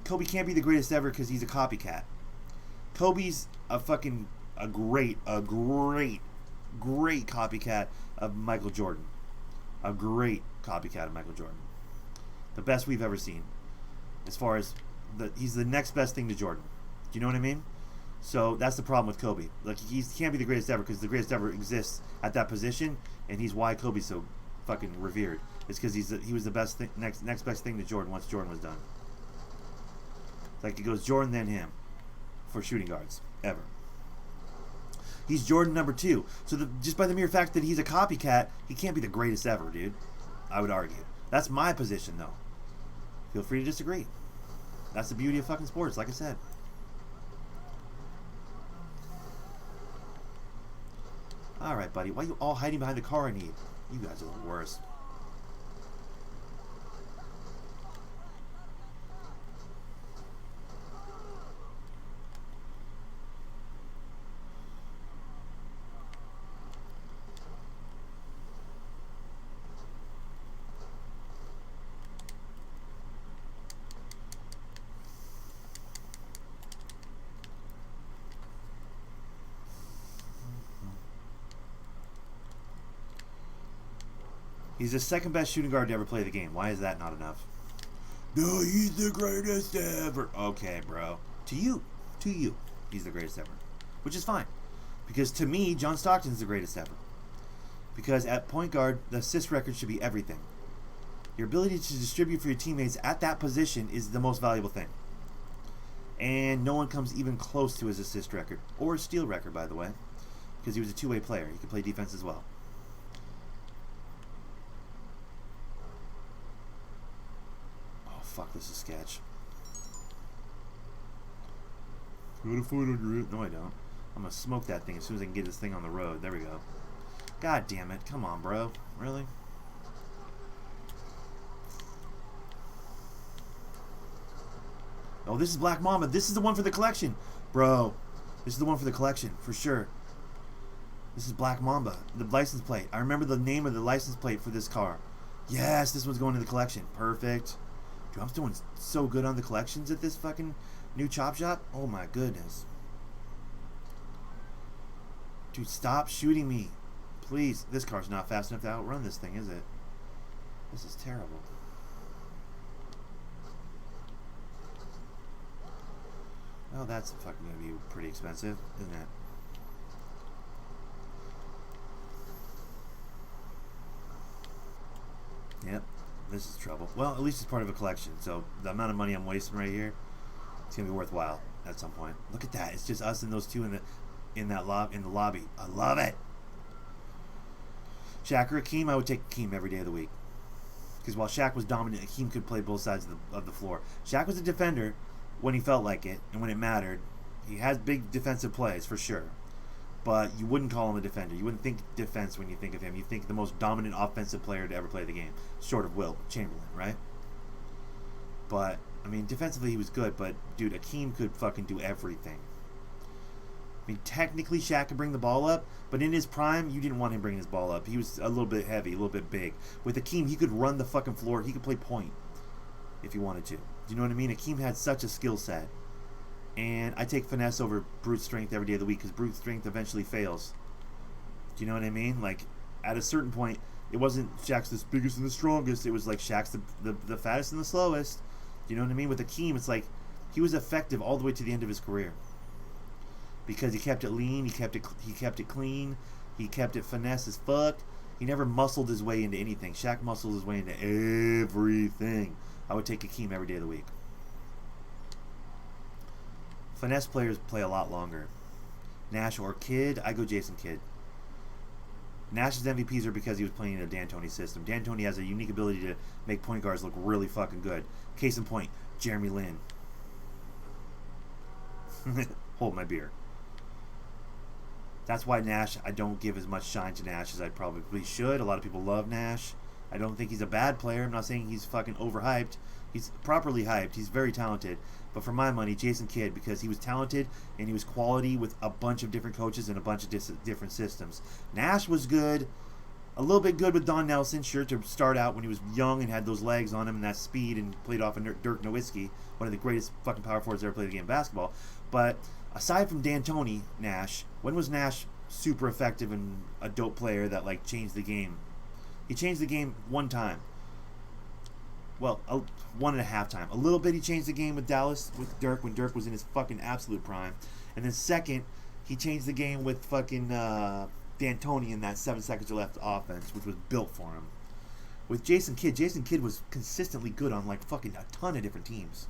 Kobe can't be the greatest ever because he's a copycat. Kobe's a great copycat of Michael Jordan. A great copycat of Michael Jordan. The best we've ever seen. As far as he's the next best thing to Jordan. Do you know what I mean? So that's the problem with Kobe. Like he can't be the greatest ever because the greatest ever exists at that position, and he's why Kobe's so fucking revered. It's because he was the best next best thing to Jordan once Jordan was done. Like it goes Jordan then him for shooting guards ever. He's Jordan number 2. So just by the mere fact that he's a copycat, he can't be the greatest ever, dude. I would argue. That's my position though. Feel free to disagree. That's the beauty of fucking sports, like I said. Alright, buddy. Why are you all hiding behind the car I need? You guys are the worst. He's the second best shooting guard to ever play the game. Why is that not enough? No, he's the greatest ever. Okay, bro. To you, he's the greatest ever. Which is fine. Because to me, John Stockton's the greatest ever. Because at point guard, the assist record should be everything. Your ability to distribute for your teammates at that position is the most valuable thing. And no one comes even close to his assist record. Or his steal record, by the way. Because he was a two-way player. He could play defense as well. Fuck, this is sketch. Got a foot under it. No, I don't. I'm gonna smoke that thing as soon as I can get this thing on the road. There we go. God damn it. Come on, bro. Really? Oh, this is Black Mamba. This is the one for the collection. Bro, this is the one for the collection, for sure. This is Black Mamba. The license plate. I remember the name of the license plate for this car. Yes, this one's going to the collection. Perfect. Dude, I'm doing so good on the collections at this fucking new chop shop. Oh my goodness. Dude, stop shooting me. Please. This car's not fast enough to outrun this thing, is it? This is terrible. Well, that's fucking gonna be pretty expensive, isn't it? Yep. This is trouble. Well, at least it's part of a collection, so the amount of money I'm wasting right here, it's gonna be worthwhile at some point. Look at that! It's just us and those two in the lobby. I love it. Shaq or Hakeem, I would take Hakeem every day of the week, because while Shaq was dominant, Hakeem could play both sides of the floor. Shaq was a defender when he felt like it and when it mattered. He has big defensive plays for sure, but you wouldn't call him a defender. You wouldn't think defense when you think of him. You think the most dominant offensive player to ever play the game, short of Wilt Chamberlain, right? But, I mean, defensively he was good, but, dude, Hakeem could fucking do everything. I mean, technically Shaq could bring the ball up, but in his prime, you didn't want him bringing his ball up. He was a little bit heavy, a little bit big. With Hakeem, he could run the fucking floor. He could play point if he wanted to. Do you know what I mean? Hakeem had such a skill set. And I take finesse over brute strength every day of the week because brute strength eventually fails. Do you know what I mean? Like, at a certain point, it wasn't Shaq's the biggest and the strongest. It was like Shaq's the fattest and the slowest. Do you know what I mean? With Hakeem, it's like he was effective all the way to the end of his career because he kept it lean, he kept it clean, he kept it finesse as fuck. He never muscled his way into anything. Shaq muscled his way into everything. I would take Hakeem every day of the week. Finesse players play a lot longer. Nash or Kidd, I go Jason Kidd. Nash's MVPs are because he was playing in a D'Antoni system. D'Antoni has a unique ability to make point guards look really fucking good. Case in point, Jeremy Lin. Hold my beer. That's why Nash, I don't give as much shine to Nash as I probably should. A lot of people love Nash. I don't think he's a bad player. I'm not saying he's fucking overhyped. He's properly hyped. He's very talented. But for my money, Jason Kidd, because he was talented and he was quality with a bunch of different coaches and a bunch of different systems. Nash was good, a little bit good with Don Nelson, sure, to start out when he was young and had those legs on him and that speed and played off of Dirk Nowitzki, one of the greatest fucking power forwards ever played the game of basketball. But aside from D'Antoni, Nash, when was Nash super effective and a dope player that like changed the game? He changed the game one time. well, 1.5 time. A little bit he changed the game with Dallas, with Dirk, when Dirk was in his fucking absolute prime. And then second, he changed the game with fucking D'Antoni in that 7 seconds or left offense, which was built for him. With Jason Kidd was consistently good on like fucking a ton of different teams.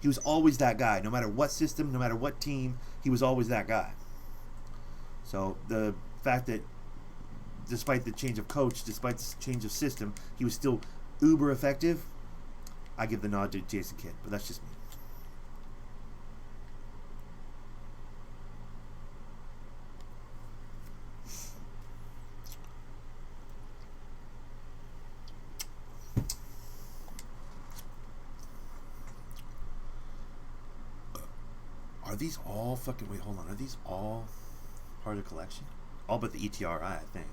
He was always that guy. No matter what system, no matter what team, he was always that guy. So the fact that despite the change of coach, despite the change of system, he was still uber effective, I give the nod to Jason Kidd, but that's just me. Are these all fucking... Wait, hold on. Are these all part of the collection? All but the ETRI, I think.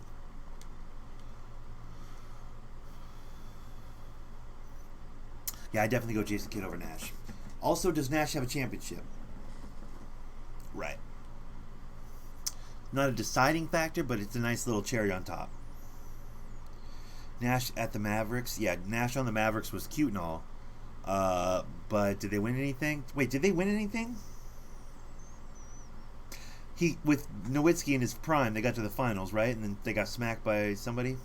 Yeah, I definitely go Jason Kidd over Nash. Also, does Nash have a championship? Right. Not a deciding factor, but it's a nice little cherry on top. Nash at the Mavericks. Yeah, Nash on the Mavericks was cute and all. But did they win anything? Wait, did they win anything? With Nowitzki in his prime, they got to the finals, right? And then they got smacked by somebody.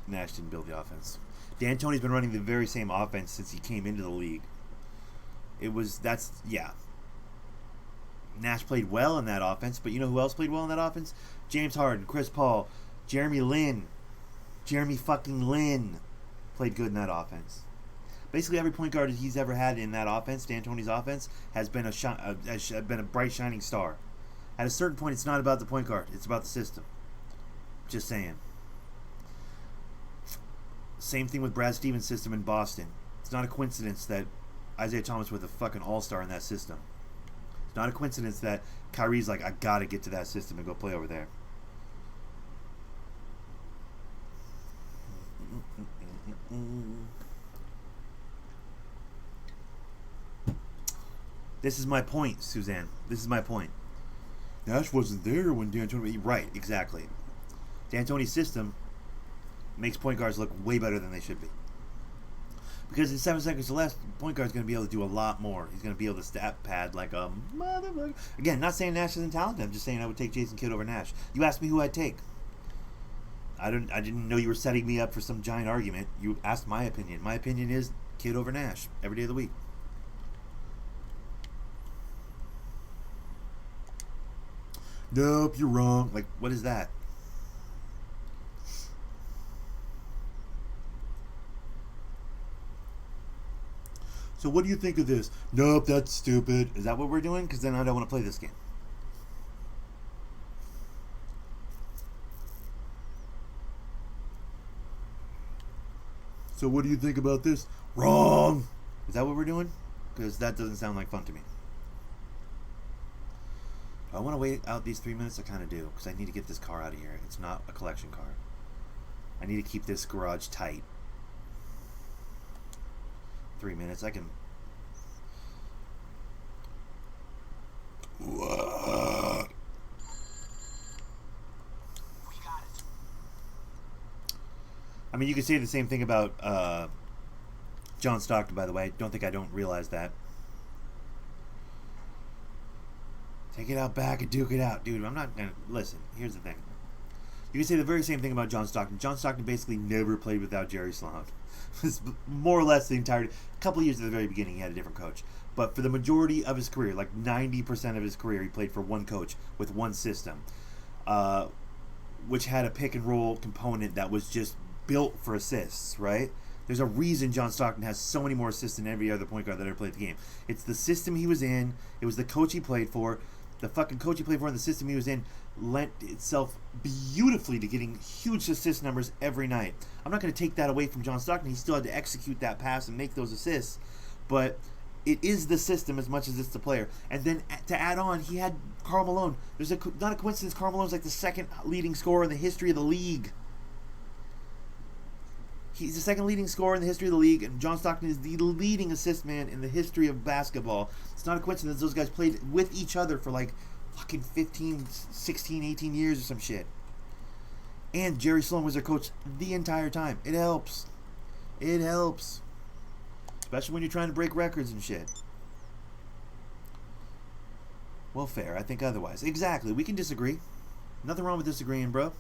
Nash didn't build the offense. D'Antoni's been running the very same offense since he came into the league. Yeah. Nash played well in that offense, but you know who else played well in that offense? James Harden, Chris Paul, Jeremy fucking Lin played good in that offense. Basically, every point guard he's ever had in that offense, D'Antoni's offense, has been a bright, shining star. At a certain point, it's not about the point guard. It's about the system. Just saying. Same thing with Brad Stevens' system in Boston. It's not a coincidence that Isaiah Thomas was a fucking all-star in that system. It's not a coincidence that Kyrie's like, I gotta get to that system and go play over there. This is my point, Suzanne. This is my point. Nash wasn't there when D'Antoni... Right, exactly. D'Antoni's system makes point guards look way better than they should be. Because in 7 seconds or less, point guard's going to be able to do a lot more. He's going to be able to stat pad like a motherfucker. Again, not saying Nash isn't talented. I'm just saying I would take Jason Kidd over Nash. You asked me who I'd take. I didn't know you were setting me up for some giant argument. You asked my opinion. My opinion is Kidd over Nash every day of the week. Nope, you're wrong. Like, what is that? So what do you think of this? Nope, that's stupid. Is that what we're doing? Because then I don't want to play this game. So what do you think about this? Wrong. Is that what we're doing? Because that doesn't sound like fun to me. Do I want to wait out these 3 minutes? I kind of do, because I need to get this car out of here. It's not a collection car. I need to keep this garage tight. 3 minutes, I can... What? I mean, you could say the same thing about John Stockton, by the way. I don't realize that. Take it out back and duke it out. Dude, I'm not going to... Listen, here's the thing. You can say the very same thing about John Stockton. John Stockton basically never played without Jerry Sloan. More or less the entirety... A couple of years at the very beginning, he had a different coach. But for the majority of his career, like 90% of his career, he played for one coach with one system. Which had a pick-and-roll component that was just built for assists, right? There's a reason John Stockton has so many more assists than every other point guard that ever played the game. It's the system he was in. It was the coach he played for. The fucking coach he played for and the system he was in lent itself beautifully to getting huge assist numbers every night. I'm not going to take that away from John Stockton. He still had to execute that pass and make those assists. But it is the system as much as it's the player. And then to add on, he had Karl Malone. There's not a coincidence Karl Malone's like the second leading scorer in the history of the league. He's the second leading scorer in the history of the league, and John Stockton is the leading assist man in the history of basketball. It's not a coincidence those guys played with each other for like fucking 15, 16, 18 years or some shit. And Jerry Sloan was their coach the entire time. It helps. It helps. Especially when you're trying to break records and shit. Well, fair. I think otherwise. Exactly. We can disagree. Nothing wrong with disagreeing, bro.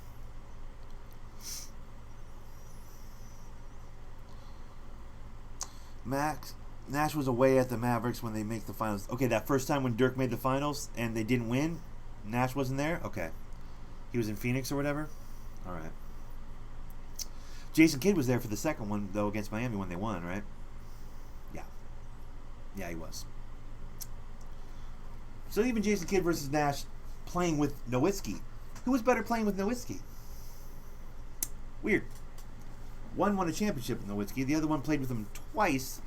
Nash was away at the Mavericks when they make the finals. Okay, that first time when Dirk made the finals and they didn't win, Nash wasn't there? Okay. He was in Phoenix or whatever? All right. Jason Kidd was there for the second one, though, against Miami when they won, right? Yeah. Yeah, he was. So even Jason Kidd versus Nash playing with Nowitzki. Who was better playing with Nowitzki? Weird. One won a championship with Nowitzki. The other one played with him twice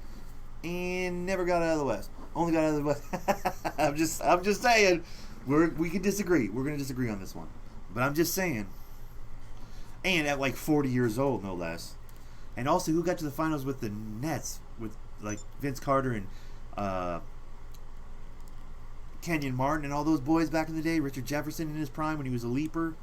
and never got out of the West. Only got out of the West. I'm just saying. We can disagree. We're going to disagree on this one. But I'm just saying. And at like 40 years old, no less. And also, who got to the finals with the Nets? With like Vince Carter and Kenyon Martin and all those boys back in the day. Richard Jefferson in his prime when he was a leaper.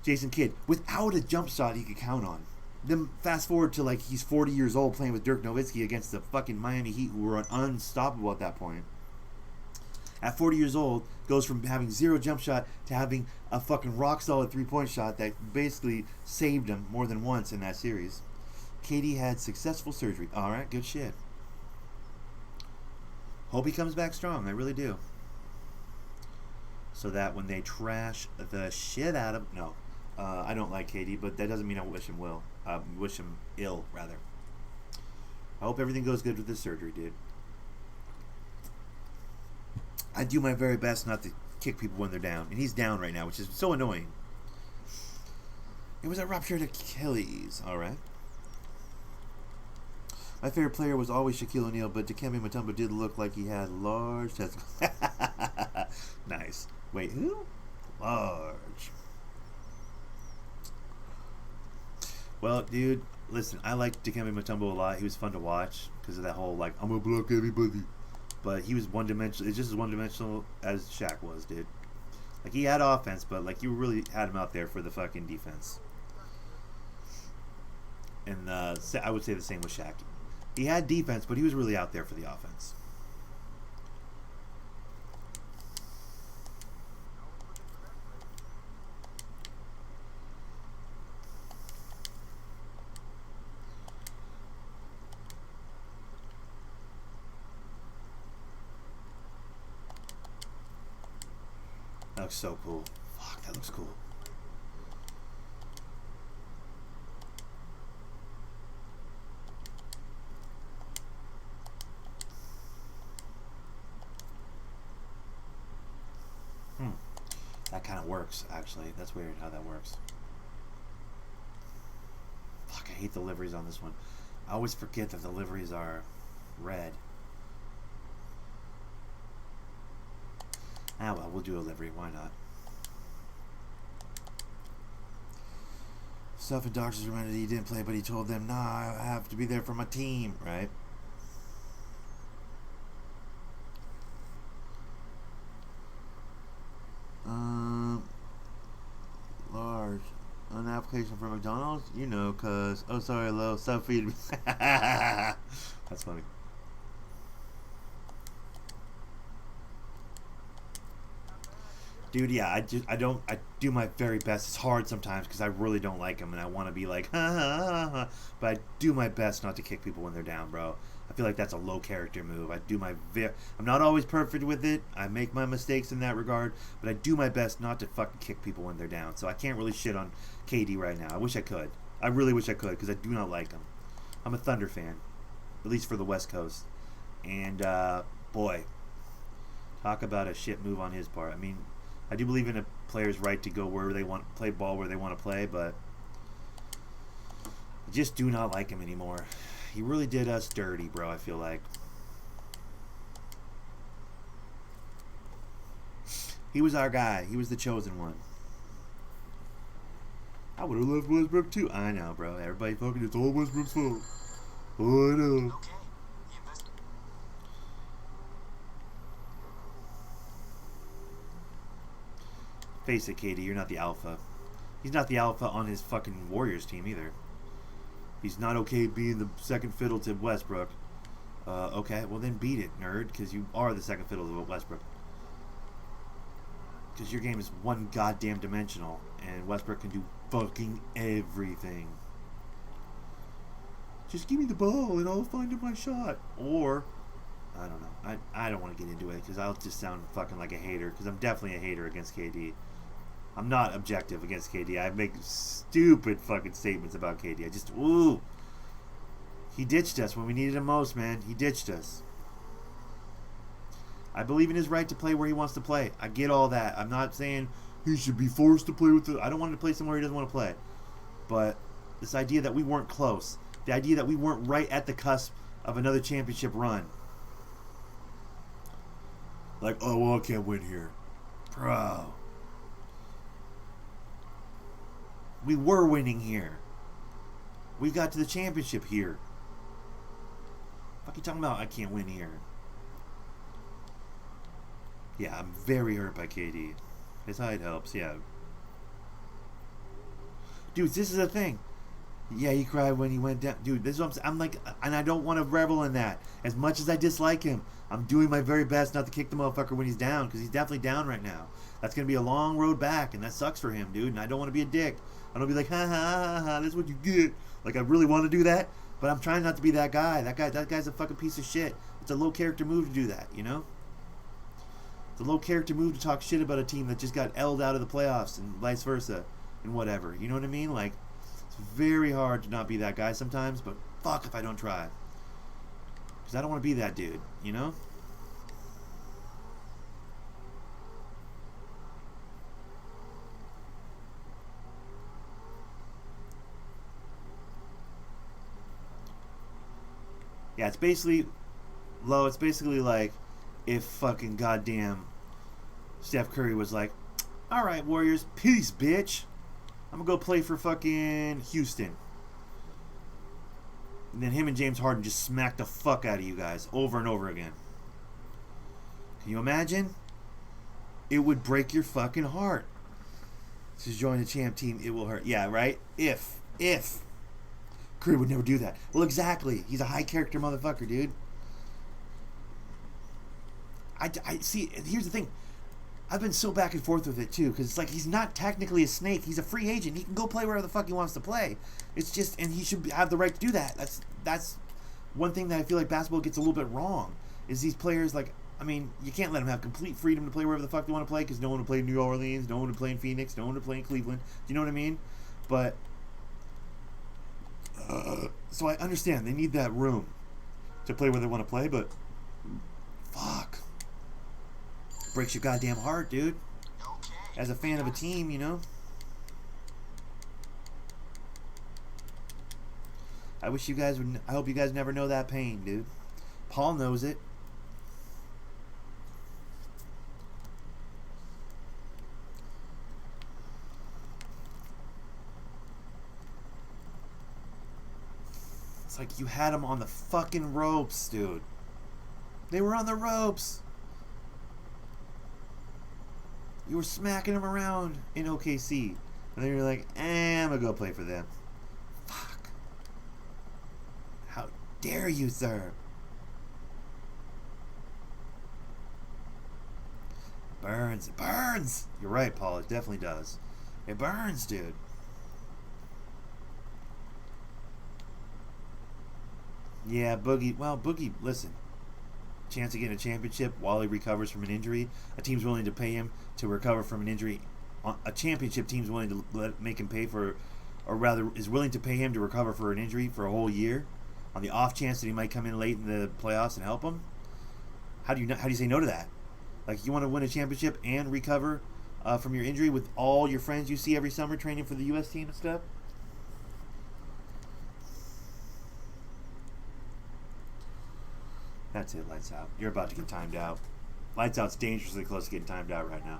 Jason Kidd. Without a jump shot he could count on. Then fast forward to like he's 40 years old playing with Dirk Nowitzki against the fucking Miami Heat who were unstoppable at that point. At 40 years old, goes from having zero jump shot to having a fucking rock solid 3-point shot that basically saved him more than once in that series. KD had successful surgery. Alright, good shit. Hope he comes back strong. I really do. So that when they trash the shit out of... No. I don't like KD, but that doesn't mean I wish him well. Wish him ill, rather. I hope everything goes good with his surgery, dude. I do my very best not to kick people when they're down. And he's down right now, which is so annoying. It was a ruptured Achilles. Alright. My favorite player was always Shaquille O'Neal, but Dikembe Mutombo did look like he had large testicles. Nice. Wait, who? Large. Well, dude, listen, I liked Dikembe Mutombo a lot. He was fun to watch because of that whole, like, I'm going to block everybody. But he was one-dimensional. It's just as one-dimensional as Shaq was, dude. Like, he had offense, but, like, you really had him out there for the fucking defense. And I would say the same with Shaq. He had defense, but he was really out there for the offense. That looks so cool. Fuck, that looks cool. That kind of works, actually. That's weird how that works. Fuck, I hate the liveries on this one. I always forget that the liveries are red. Ah, well, we'll do a livery. Why not? Stuff and doctors reminded he didn't play, but he told them, nah, I have to be there for my team, right? Large. An application for McDonald's? You know, cause, oh, sorry, low, sub feed me. That's funny. Dude, yeah, I do my very best. It's hard sometimes because I really don't like them and I want to be like, ha, ha, ha, ha. But I do my best not to kick people when they're down, bro. I feel like that's a low character move. I'm not always perfect with it. I make my mistakes in that regard, but I do my best not to fucking kick people when they're down. So I can't really shit on KD right now. I wish I could. I really wish I could because I do not like him. I'm a Thunder fan, at least for the West Coast. And, boy, talk about a shit move on his part. I mean, I do believe in a player's right to go where they want, play ball where they want to play, but I just do not like him anymore. He really did us dirty, bro, I feel like. He was our guy. He was the chosen one. I would have loved Westbrook too. I know, bro. Everybody fucking, it's all Westbrook's fault. Oh, I know. Face it, Katie, you're not the alpha. He's not the alpha on his fucking Warriors team either. He's not okay being the second fiddle to Westbrook. Okay, well then beat it, nerd, because you are the second fiddle to Westbrook. Because your game is one goddamn dimensional, and Westbrook can do fucking everything. Just give me the ball and I'll find my shot. Or, I don't know. I don't want to get into it because I'll just sound fucking like a hater, because I'm definitely a hater against KD. I'm not objective against KD. I make stupid fucking statements about KD. I just, ooh. He ditched us when we needed him most, man. He ditched us. I believe in his right to play where he wants to play. I get all that. I'm not saying he should be forced to play with the... I don't want him to play somewhere he doesn't want to play. But this idea that we weren't close, the idea that we weren't right at the cusp of another championship run. Like, oh, well, I can't win here. Bro. We were winning here. We got to the championship here. What are you talking about? I can't win here. Yeah, I'm very hurt by KD. His height helps, yeah. Dude, this is the thing. Yeah, he cried when he went down. Dude, this is what I'm saying. I'm like, and I don't want to revel in that. As much as I dislike him, I'm doing my very best not to kick the motherfucker when he's down, because he's definitely down right now. That's going to be a long road back, and that sucks for him, dude. And I don't want to be a dick. I don't be like, ha ha ha ha, this is what you get. Like, I really want to do that, but I'm trying not to be that guy. That guy's a fucking piece of shit. It's a low character move to do that, you know? It's a low character move to talk shit about a team that just got L'd out of the playoffs and vice versa and whatever. You know what I mean? Like, it's very hard to not be that guy sometimes, but fuck if I don't try. Because I don't want to be that dude, you know? Yeah, it's basically like if fucking goddamn Steph Curry was like, all right, Warriors, peace, bitch. I'm going to go play for fucking Houston. And then him and James Harden just smacked the fuck out of you guys over and over again. Can you imagine? It would break your fucking heart to join the champ team. It will hurt. Yeah, right? If. Curry would never do that. Well, exactly. He's a high character motherfucker, dude. I see. Here's the thing. I've been so back and forth with it too, because it's like he's not technically a snake. He's a free agent. He can go play wherever the fuck he wants to play. It's just, and he should have the right to do that. That's one thing that I feel like basketball gets a little bit wrong. Is these players like, I mean, you can't let them have complete freedom to play wherever the fuck they want to play, because no one would play in New Orleans, no one would play in Phoenix, no one would play in Cleveland. Do you know what I mean? But so I understand they need that room to play where they want to play, but fuck. Breaks your goddamn heart, dude. As a fan of a team, you know. I hope you guys never know that pain, dude. Paul knows it. It's like you had them on the fucking ropes, dude. They were on the ropes. You were smacking them around in OKC. And then you're like, I'm going to go play for them. Fuck. How dare you, sir? Burns. It burns. You're right, Paul. It definitely does. It burns, dude. Yeah, Boogie. Well, Boogie, listen. Chance of getting a championship while he recovers from an injury. A team's willing to pay him to recover from an injury. A championship team's willing to make him pay for, or rather, is willing to pay him to recover for an injury for a whole year, on the off chance that he might come in late in the playoffs and help him. How do you say no to that? Like, you want to win a championship and recover from your injury with all your friends you see every summer training for the U.S. team and stuff? That's it, lights out. You're about to get timed out. Lights out's dangerously close to getting timed out right now.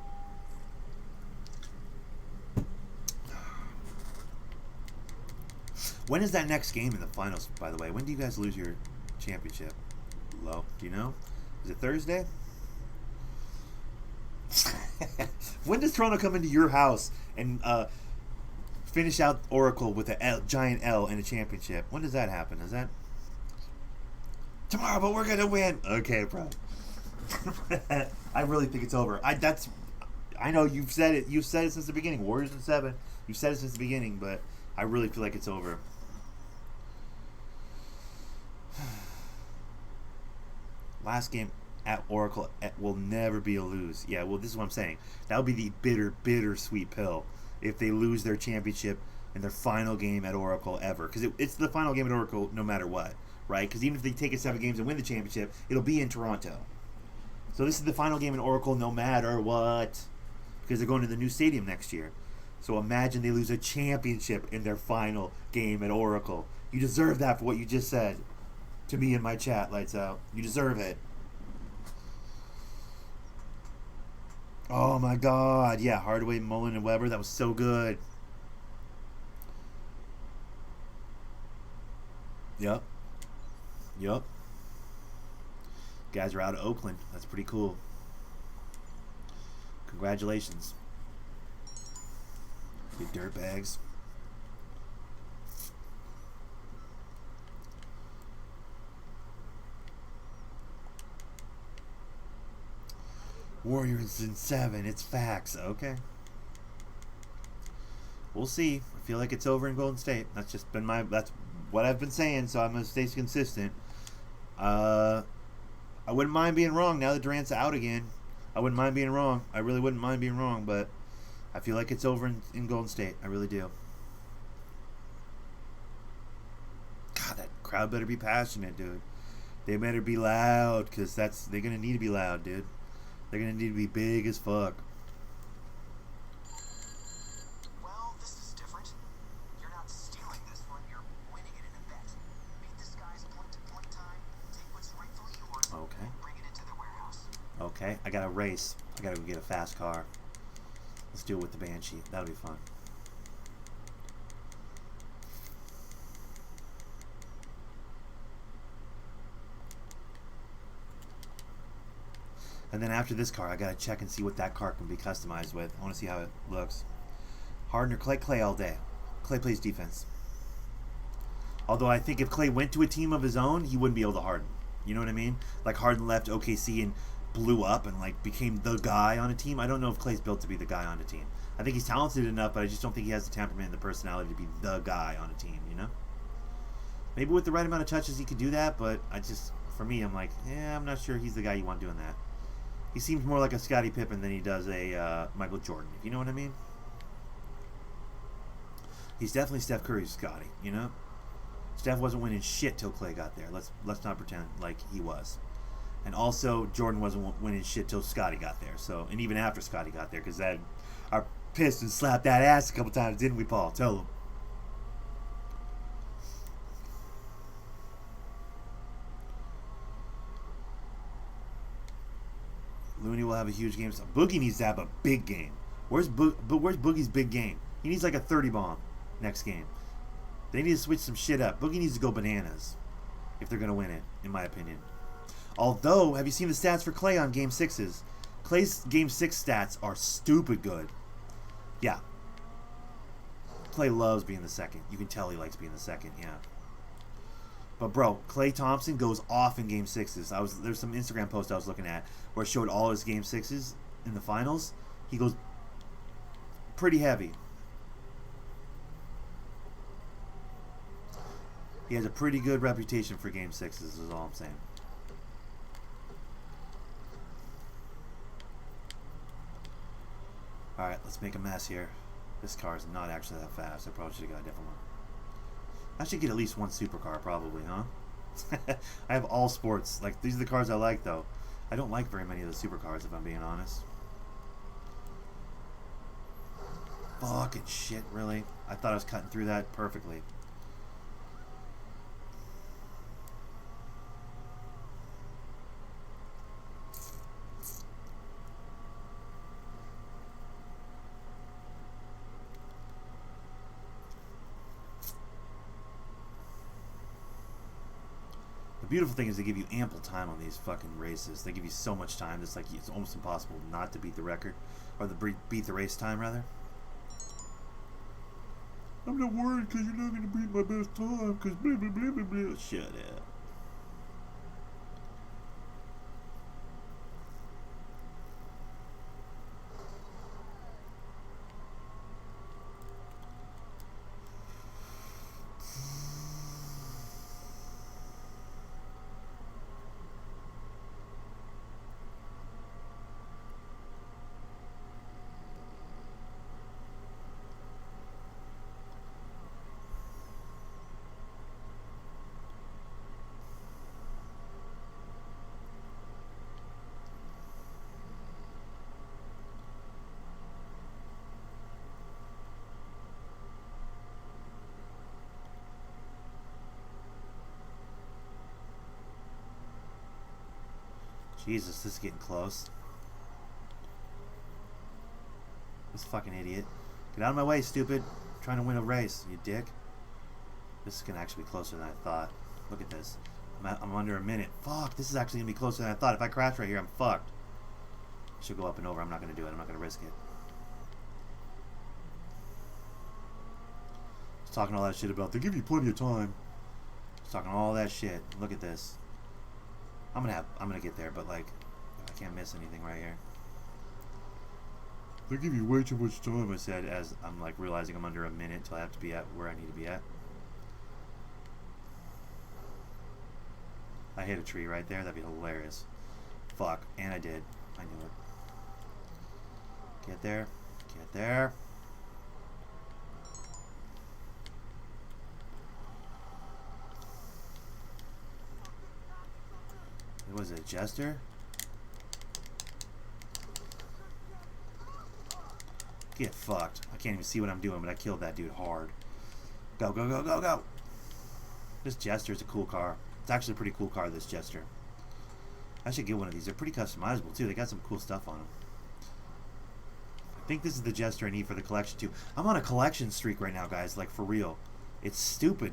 When is that next game in the finals, by the way? When do you guys lose your championship? Low. Do you know? Is it Thursday? When does Toronto come into your house and Finish out Oracle with a giant L in a championship. When does that happen? Is that tomorrow? But we're gonna win. Okay, bro. I really think it's over. I know you've said it. You've said it since the beginning. Warriors in 7. You've said it since the beginning, but I really feel like it's over. Last game at Oracle will never be a lose. Yeah, well, this is what I'm saying. That would be the bittersweet pill if they lose their championship in their final game at Oracle ever. Because it's the final game at Oracle no matter what, right? Because even if they take it 7 games and win the championship, it'll be in Toronto. So this is the final game in Oracle no matter what. Because they're going to the new stadium next year. So imagine they lose a championship in their final game at Oracle. You deserve that for what you just said to me in my chat, Lights Out. You deserve it. Oh my God. Yeah, Hardaway, Mullen, and Weber. That was so good. Yep. Guys are out of Oakland. That's pretty cool. Congratulations. You dirtbags. Warriors in 7. It's facts. Okay. We'll see. I feel like it's over in Golden State. That's just been that's what I've been saying, so I'm going to stay consistent. I wouldn't mind being wrong now that Durant's out again. I wouldn't mind being wrong. I really wouldn't mind being wrong, but I feel like it's over in Golden State. I really do. God, that crowd better be passionate, dude. They better be loud, because they're going to need to be loud, dude. They're going to need to be big as fuck. Well, this is different. You're not stealing this one. You're winning it in a bet. Beat this guy's point-to-point time. Take what's rightfully yours. Okay. And bring it into the warehouse. Okay. I got to race. I got to go get a fast car. Let's do it with the Banshee. That'll be fun. And then after this car, I gotta check and see what that car can be customized with. I want to see how it looks. Harden or Clay? Clay all day. Clay plays defense. Although I think if Clay went to a team of his own, he wouldn't be able to Harden. You know what I mean? Like Harden left OKC and blew up and like became the guy on a team. I don't know if Clay's built to be the guy on a team. I think he's talented enough, but I just don't think he has the temperament and the personality to be the guy on a team, you know? Maybe with the right amount of touches he could do that, but for me, I'm like, yeah, I'm not sure he's the guy you want doing that. He seems more like a Scottie Pippen than he does a Michael Jordan, if you know what I mean. He's definitely Steph Curry's Scottie, you know. Steph wasn't winning shit till Clay got there. Let's not pretend like he was. And also, Jordan wasn't winning shit till Scottie got there. So, and even after Scottie got there, because our Pistons slapped that ass a couple times, didn't we, Paul? Tell him. Looney will have a huge game. So Boogie needs to have a big game. Where's Boogie's big game? He needs like a 30 bomb next game. They need to switch some shit up. Boogie needs to go bananas if they're going to win it, in my opinion. Although, have you seen the stats for Clay on Game 6s? Clay's Game 6 stats are stupid good. Yeah. Clay loves being the second. You can tell he likes being the second, yeah. But bro, Klay Thompson goes off in Game 6s. There's some Instagram post I was looking at where it showed all his Game 6s in the finals. He goes pretty heavy. He has a pretty good reputation for Game 6s, is all I'm saying. Alright, let's make a mess here. This car is not actually that fast. I probably should have got a different one. I should get at least one supercar, probably, huh? I have all sports. Like, these are the cars I like, though. I don't like very many of the supercars, if I'm being honest. Fucking shit, really? I thought I was cutting through that perfectly. The beautiful thing is they give you ample time on these fucking races. They give you so much time. It's like it's almost impossible not to beat the record, or beat the race time rather. I'm not worried because you're not going to beat my best time because blah, blah, blah, blah, blah. Shut up. Jesus, this is getting close. This fucking idiot. Get out of my way, stupid. I'm trying to win a race, you dick. This is going to actually be closer than I thought. Look at this. I'm under a minute. Fuck, this is actually going to be closer than I thought. If I crash right here, I'm fucked. I should go up and over. I'm not going to do it. I'm not going to risk it. I was talking all that shit about, they give you plenty of time. I was talking all that shit. Look at this. I'm gonna get there, but like, I can't miss anything right here. They give you way too much time, I said, as I'm like realizing I'm under a minute till I have to be at where I need to be at. I hit a tree right there. That'd be hilarious. Fuck, and I did. I knew it. Get there. Get there. Was it a jester? Get fucked. I can't even see what I'm doing, but I killed that dude hard. Go, go, go, go, go. This jester is a cool car. It's actually a pretty cool car, this jester. I should get one of these. They're pretty customizable, too. They got some cool stuff on them. I think this is the jester I need for the collection, too. I'm on a collection streak right now, guys. Like, for real. It's stupid.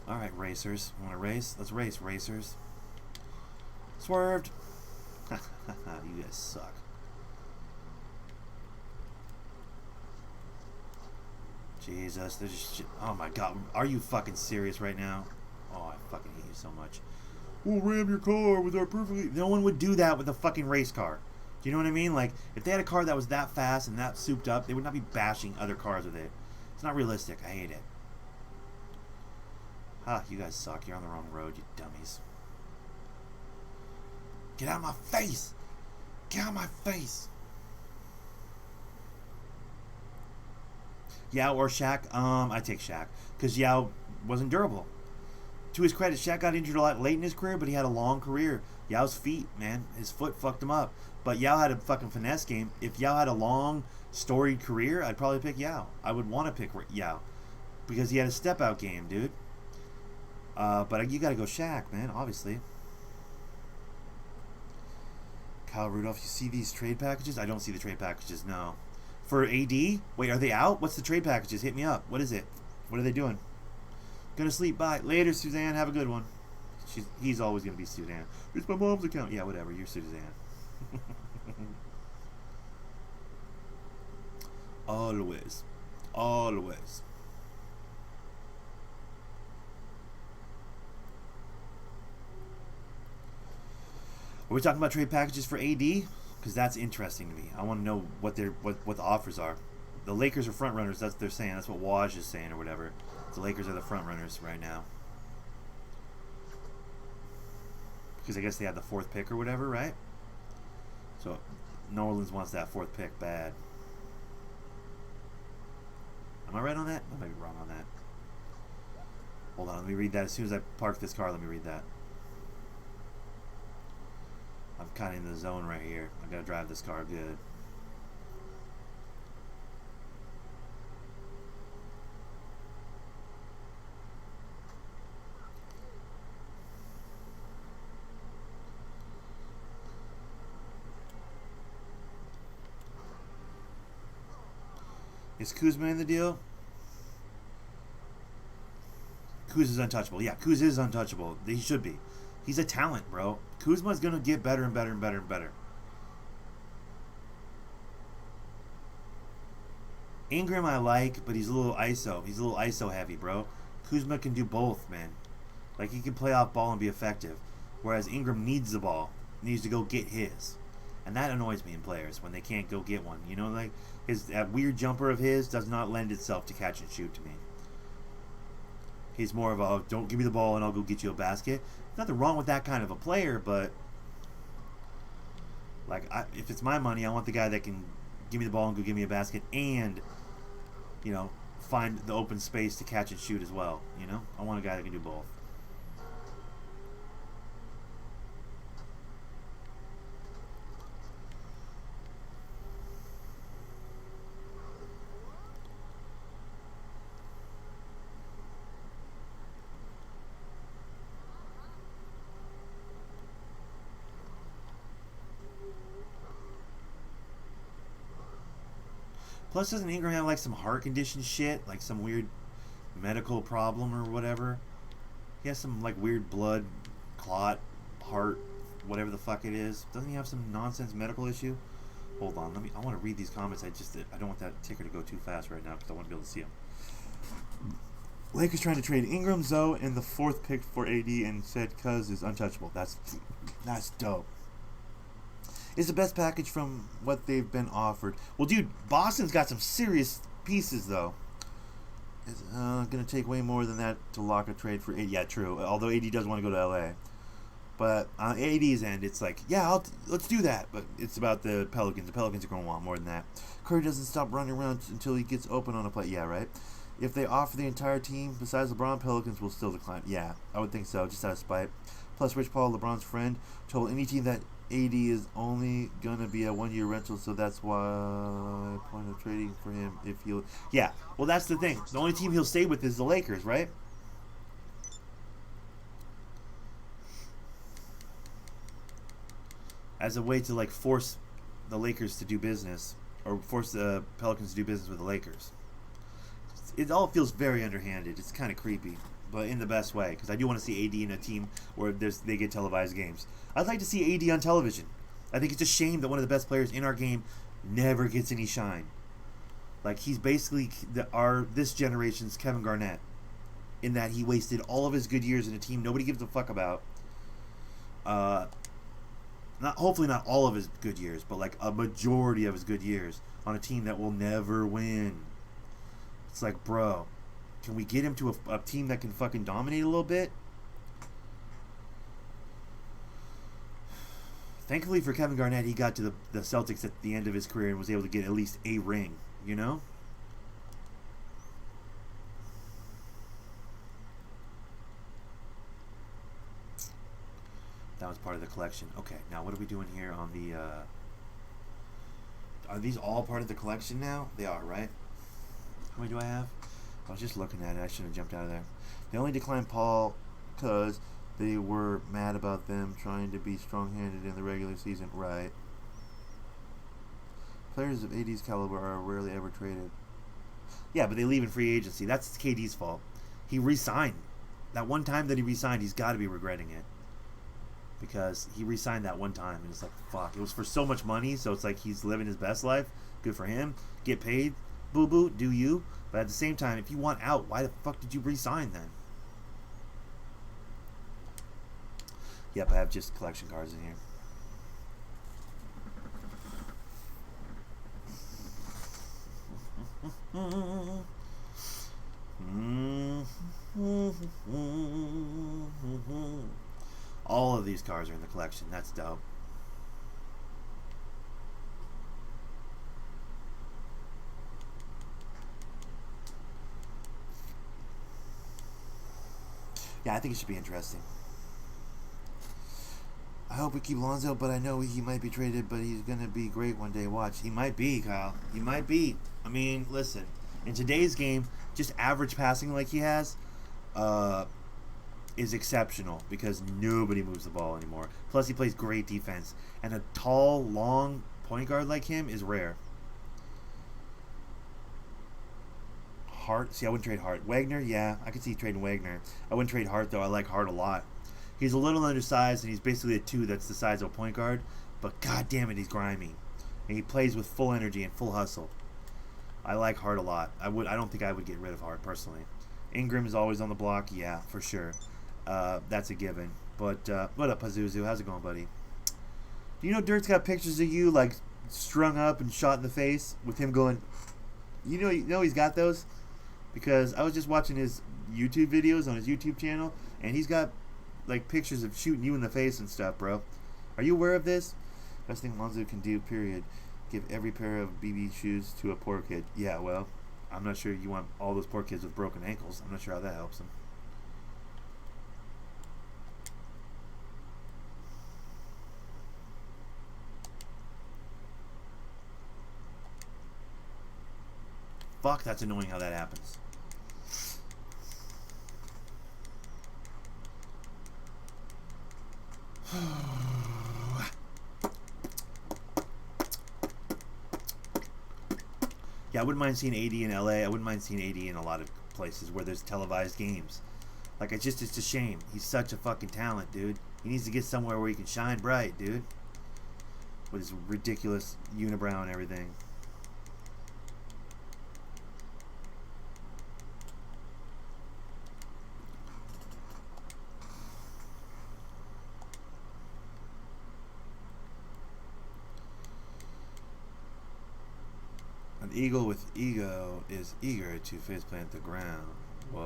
Alright, racers. Want to race? Let's race, racers. Swerved! You guys suck. Jesus, there's just shit. Oh my god, are you fucking serious right now? Oh, I fucking hate you so much. We'll ram your car with our perfectly... No one would do that with a fucking race car. Do you know what I mean? Like, if they had a car that was that fast and that souped up, they would not be bashing other cars with it. It's not realistic. I hate it. Ah, you guys suck. You're on the wrong road, you dummies. Get out of my face! Get out of my face! Yao or Shaq? I take Shaq. Because Yao wasn't durable. To his credit, Shaq got injured a lot late in his career, but he had a long career. Yao's feet, man. His foot fucked him up. But Yao had a fucking finesse game. If Yao had a long, storied career, I'd probably pick Yao. I would want to pick Yao. Because he had a step-out game, dude. But you gotta go Shaq, man, obviously. Kyle Rudolph, you see these trade packages? I don't see the trade packages, no. For AD? Wait, are they out? What's the trade packages? Hit me up. What is it? What are they doing? Gonna sleep. Bye. Later, Suzanne. Have a good one. He's always gonna be Suzanne. It's my mom's account. Yeah, whatever. You're Suzanne. Always. Always. Are we talking about trade packages for AD? Because that's interesting to me. I want to know what the offers are. The Lakers are front runners. That's what they're saying. That's what Waj is saying or whatever. The Lakers are the front runners right now. Because I guess they have the 4th pick or whatever, right? So New Orleans wants that 4th pick bad. Am I right on that? I might be wrong on that. Hold on, let me read that. As soon as I park this car, let me read that. I'm kind of in the zone right here. I gotta drive this car good. Is Kuzma in the deal? Kuz is untouchable. Yeah, Kuz is untouchable. He should be. He's a talent, bro. Kuzma's gonna get better and better and better and better. Ingram I like, but he's a little ISO. He's a little ISO heavy, bro. Kuzma can do both, man. Like, he can play off ball and be effective. Whereas Ingram needs the ball. Needs to go get his. And that annoys me in players when they can't go get one. You know, like, that weird jumper of his does not lend itself to catch and shoot to me. He's more of a, don't give me the ball and I'll go get you a basket. Nothing wrong with that kind of a player, but like, if it's my money, I want the guy that can give me the ball and go give me a basket and, you know, find the open space to catch and shoot as well. You know, I want a guy that can do both. Plus, doesn't Ingram have like some heart condition shit, like some weird medical problem or whatever? He has some like weird blood clot, heart, whatever the fuck it is. Doesn't he have some nonsense medical issue? Hold on, I want to read these comments. I don't want that ticker to go too fast right now because I want to be able to see them. Lakers trying to trade Ingram, Zoe, and the 4th pick for AD, and said Cuz is untouchable. That's dope. Is the best package from what they've been offered. Well, dude, Boston's got some serious pieces, though. It's going to take way more than that to lock a trade for AD. Yeah, true. Although AD does want to go to LA. But on AD's end, it's like, yeah, let's do that. But it's about the Pelicans. The Pelicans are going to want more than that. Curry doesn't stop running around until he gets open on a play. Yeah, right? If they offer the entire team besides LeBron, Pelicans will still decline. Yeah, I would think so, just out of spite. Plus, Rich Paul, LeBron's friend, told any team that AD is only going to be a 1-year rental, so that's why point of trading for him if he'll... Yeah, well, that's the thing. The only team he'll stay with is the Lakers, right? As a way to, like, force the Lakers to do business, or force the Pelicans to do business with the Lakers. It all feels very underhanded. It's kind of creepy, but in the best way, because I do want to see AD in a team where they get televised games. I'd like to see AD on television. I think it's a shame that one of the best players in our game never gets any shine. Like, he's basically this generation's Kevin Garnett, in that he wasted all of his good years in a team nobody gives a fuck about. Hopefully not all of his good years, but like a majority of his good years on a team that will never win. It's like, bro, can we get him to a team that can fucking dominate a little bit? Thankfully for Kevin Garnett, he got to the Celtics at the end of his career and was able to get at least a ring, you know? That was part of the collection. Okay, now what are we doing here on the... Are these all part of the collection now? They are, right? How many do I have? I was just looking at it. I shouldn't have jumped out of there. They only declined Paul because they were mad about them trying to be strong-handed in the regular season. Right. Players of AD's caliber are rarely ever traded. Yeah, but they leave in free agency. That's KD's fault. He re-signed. That one time that he re-signed, he's got to be regretting it. Because he re-signed that one time, and it's like, fuck. It was for so much money, so it's like he's living his best life. Good for him. Get paid. Boo-boo, do you. But at the same time, if you want out, why the fuck did you re-sign then? Yep, I have just collection cards in here. All of these cards are in the collection. That's dope. Yeah, I think it should be interesting. I hope we keep Lonzo, but I know he might be traded, but he's going to be great one day. Watch. He might be, Kyle. He might be. I mean, listen. In today's game, just average passing like he has is exceptional because nobody moves the ball anymore. Plus, he plays great defense. And a tall, long point guard like him is rare. Hart? See, I wouldn't trade Hart. Wagner? Yeah, I could see trading Wagner. I wouldn't trade Hart, though. I like Hart a lot. He's a little undersized, and he's basically a 2 that's the size of a point guard. But god damn it, he's grimy. And he plays with full energy and full hustle. I like Hart a lot. I don't think I would get rid of Hart, personally. Ingram is always on the block. Yeah, for sure. That's a given. But, what up, Pazuzu? How's it going, buddy? Do you know Dirk's got pictures of you, like, strung up and shot in the face with him going... You know he's got those? Because I was just watching his YouTube videos on his YouTube channel, and he's got, like, pictures of shooting you in the face and stuff, bro. Are you aware of this? Best thing Lonzo can do, period. Give every pair of BB shoes to a poor kid. Yeah, well, I'm not sure you want all those poor kids with broken ankles. I'm not sure how that helps them. Fuck, that's annoying how that happens. Yeah, I wouldn't mind seeing AD in LA. I wouldn't mind seeing AD in a lot of places where there's televised games. Like, it's a shame. He's such a fucking talent, dude. He needs to get somewhere where he can shine bright, dude. With his ridiculous unibrow and everything. An eagle with ego is eager to faceplant the ground. What?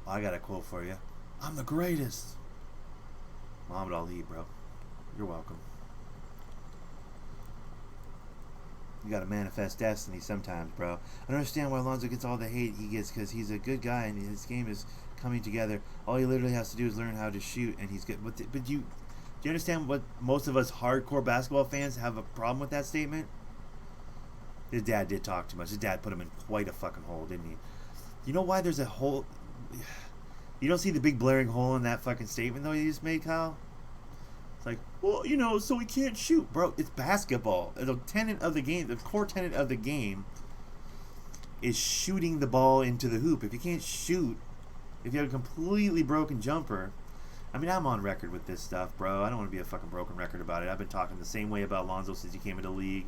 I got a quote for you. I'm the greatest. Muhammad Ali, bro. You're welcome. You gotta manifest destiny sometimes, bro. I don't understand why Lonzo gets all the hate he gets, because he's a good guy and his game is coming together. All he literally has to do is learn how to shoot, and he's good. But do you understand what most of us hardcore basketball fans have a problem with that statement? His dad did talk too much. His dad put him in quite a fucking hole, didn't he? You know why there's a hole? You don't see the big blaring hole in that fucking statement, though, you just made, Kyle? It's like, well, so he can't shoot. Bro, it's basketball. The tenet of the game, the core tenet of the game is shooting the ball into the hoop. If you can't shoot, if you have a completely broken jumper, I mean, I'm on record with this stuff, bro. I don't want to be a fucking broken record about it. I've been talking the same way about Lonzo since he came into the league.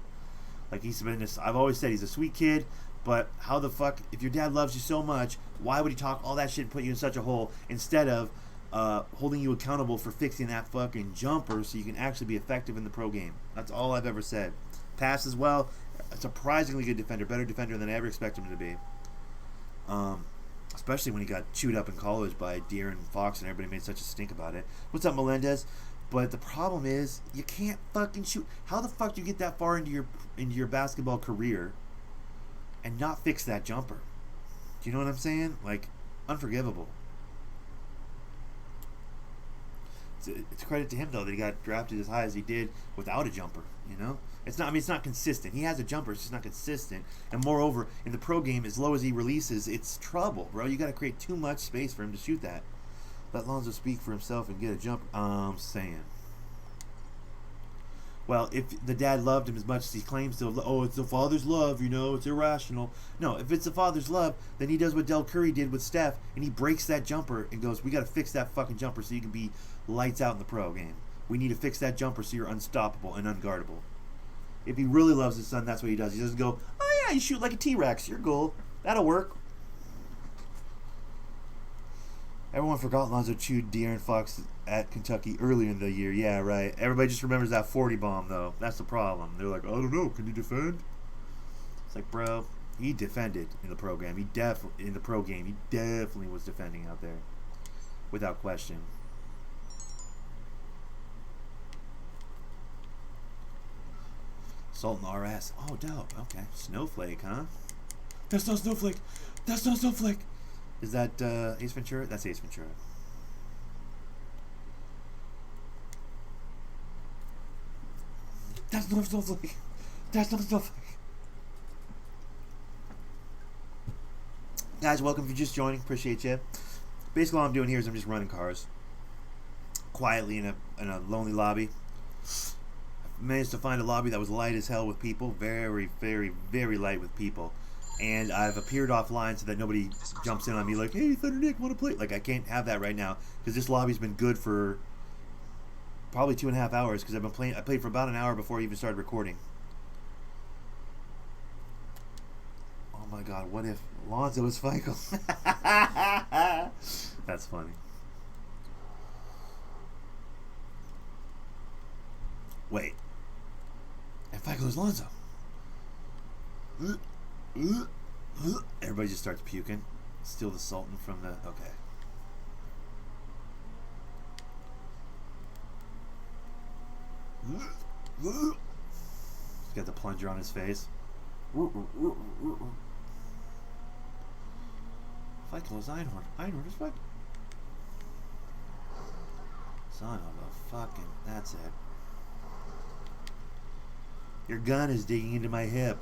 Like, he's been this, I've always said he's a sweet kid, but how the fuck, if your dad loves you so much, why would he talk all that shit and put you in such a hole instead of holding you accountable for fixing that fucking jumper so you can actually be effective in the pro game? That's all I've ever said. Pass as well. A surprisingly good defender, better defender than I ever expected him to be. Especially when he got chewed up in college by De'Aaron Fox and everybody made such a stink about it. What's up, Melendez? But the problem is, you can't fucking shoot. How the fuck do you get that far into your basketball career and not fix that jumper? Do you know what I'm saying? Like, unforgivable. It's a credit to him, though, that he got drafted as high as he did without a jumper, It's not consistent. He has a jumper, it's just not consistent. And moreover, in the pro game, as low as he releases, it's trouble, bro. You got to create too much space for him to shoot that. Let Lonzo speak for himself and get a jumper. I'm saying. Well, if the dad loved him as much as he claims to, it's the father's love, it's irrational. No, if it's the father's love, then he does what Del Curry did with Steph, and he breaks that jumper and goes, we got to fix that fucking jumper so you can be lights out in the pro game. We need to fix that jumper so you're unstoppable and unguardable. If he really loves his son, that's what he does. He doesn't go, oh yeah, you shoot like a T-Rex, your goal. That'll work. Everyone forgot Lonzo chewed De'Aaron Fox at Kentucky earlier in the year. Yeah, right. Everybody just remembers that 40 bomb, though. That's the problem. They're like, I don't know. Can you defend? It's like, bro, he defended in the program. In the pro game, he definitely was defending out there, without question. Sultan RS. Oh, dope. Okay. Snowflake, huh? That's not Snowflake. That's not Snowflake. Is that Ace Ventura? That's Ace Ventura. That's not Snowflake. That's not Snowflake. Guys, welcome if you're just joining. Appreciate you. Basically, all I'm doing here is I'm just running cars quietly in a lonely lobby. managed to find a lobby that was light as hell with people. Very, very, very light with people. And I've appeared offline so that nobody jumps in on me like, hey, Thundernick, want to play? Like, I can't have that right now because this lobby's been good for probably 2.5 hours because I've been playing. I played for about an hour before I even started recording. Oh my god, what if Lonzo is FICO? That's funny. Wait. And FICO is Lonzo. Everybody just starts puking. Steal the Sultan from the... Okay. He's got the plunger on his face. FICO is Einhorn. Einhorn is FICO. Son of a fucking... That's it. Your gun is digging into my hip.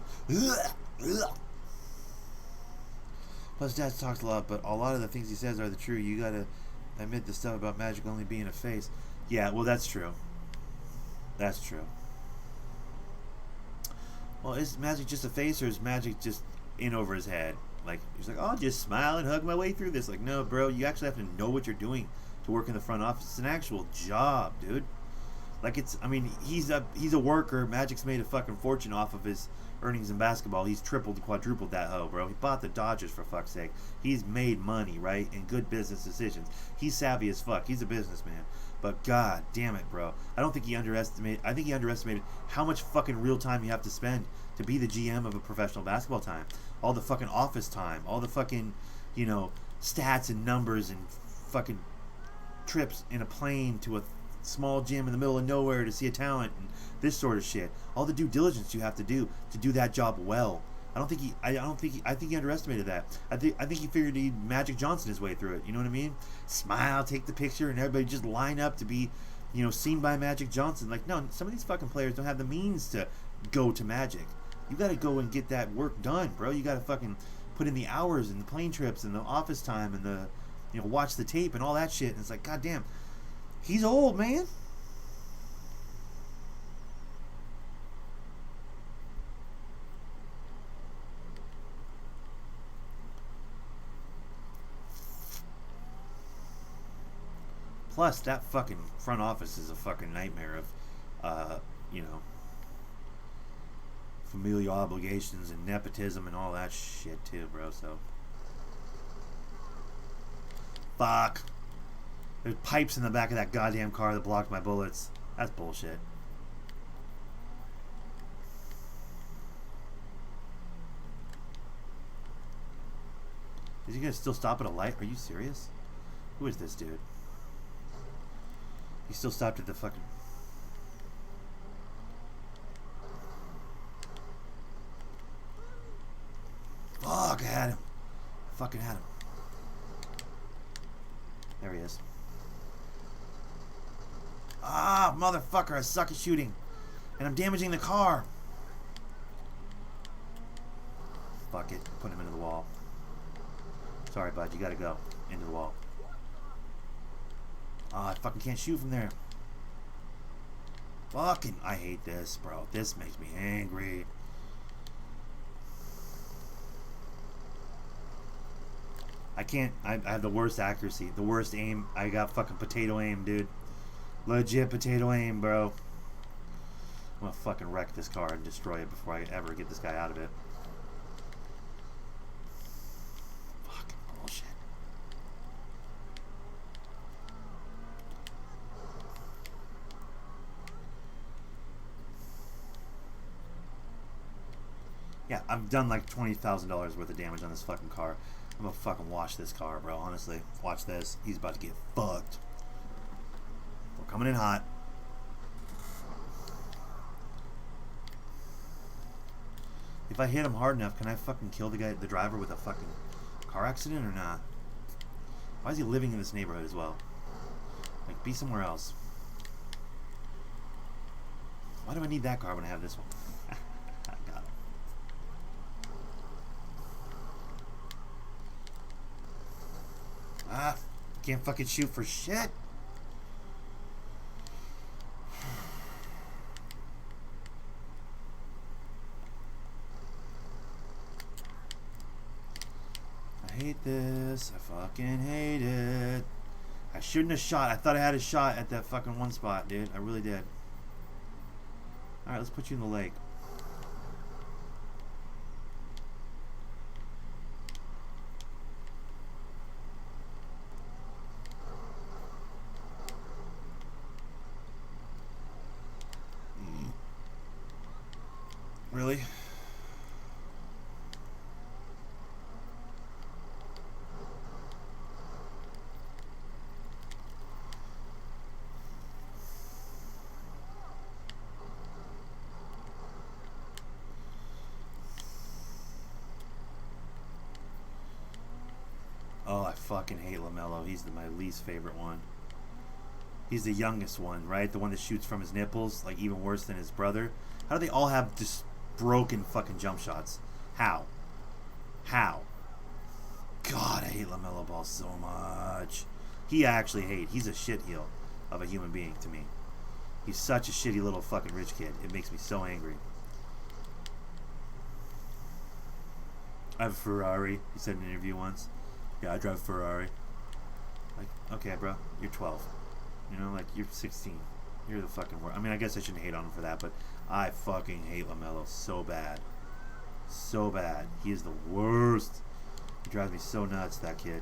Plus, Dad talks a lot, but a lot of the things he says are the true. You gotta admit the stuff about Magic only being a face. Yeah, well, that's true. That's true. Well, is Magic just a face, or is Magic just in over his head? Like, he's like, oh, I'll just smile and hug my way through this. Like, no, bro, you actually have to know what you're doing to work in the front office. It's an actual job, dude. Like, it's, I mean, he's a worker. Magic's made a fucking fortune off of his earnings in basketball. He's tripled, quadrupled that hoe, bro. He bought the Dodgers, for fuck's sake. He's made money, right? And good business decisions. He's savvy as fuck. He's a businessman. But god damn it, bro. I think he underestimated how much fucking real time you have to spend to be the GM of a professional basketball team. All the fucking office time. All the fucking, you know, stats and numbers and fucking trips in a plane to a small gym in the middle of nowhere to see a talent and this sort of shit. All the due diligence you have to do that job well. I think he underestimated that. I think he figured he'd Magic Johnson his way through it. You know what I mean? Smile, take the picture, and everybody just line up to be, you know, seen by Magic Johnson. Like, no, some of these fucking players don't have the means to go to Magic. You got to go and get that work done, bro. You got to fucking put in the hours and the plane trips and the office time and the, you know, watch the tape and all that shit. And it's like, goddamn, he's old, man. Plus, that fucking front office is a fucking nightmare of, you know, familial obligations and nepotism and all that shit too, bro. So, fuck. There's pipes in the back of that goddamn car that blocked my bullets. That's bullshit. Is he gonna still stop at a light? Are you serious? Who is this dude? He still stopped at the fucking... Fuck, I had him. Fucking had him. There he is. Ah, motherfucker, I suck at shooting. And I'm damaging the car. Fuck it. Put him into the wall. Sorry, bud, you gotta go. Into the wall. Oh, I fucking can't shoot from there. Fucking, I hate this, bro. This makes me angry. I can't, I have the worst accuracy, the worst aim. I got fucking potato aim, dude. Legit potato aim, bro. I'm gonna fucking wreck this car and destroy it before I ever get this guy out of it. Fucking bullshit. Yeah, I've done like $20,000 worth of damage on this fucking car. I'm gonna fucking wash this car, bro. Honestly, watch this. He's about to get fucked. We're coming in hot. If I hit him hard enough, can I fucking kill the driver with a fucking car accident or not? Why is he living in this neighborhood as well? Like, be somewhere else. Why do I need that car when I have this one? I got him. Ah, can't fucking shoot for shit. hate this. I fucking hate it. I shouldn't have shot. I thought I had a shot at that fucking one spot, dude. I really did. Alright, let's put you in the lake. Really? Oh, I fucking hate LaMelo. He's my least favorite one. He's the youngest one, right? The one that shoots from his nipples, like even worse than his brother. How do they all have just broken fucking jump shots? How? How? God, I hate LaMelo Ball so much. He's a shitheel of a human being to me. He's such a shitty little fucking rich kid. It makes me so angry. I have a Ferrari, he said in an interview once. Yeah, I drive a Ferrari. Like, okay, bro, you're 12. You know, like, you're 16. You're the fucking worst. I mean, I guess I shouldn't hate on him for that, but I fucking hate LaMelo so bad. So bad. He is the worst. He drives me so nuts, that kid.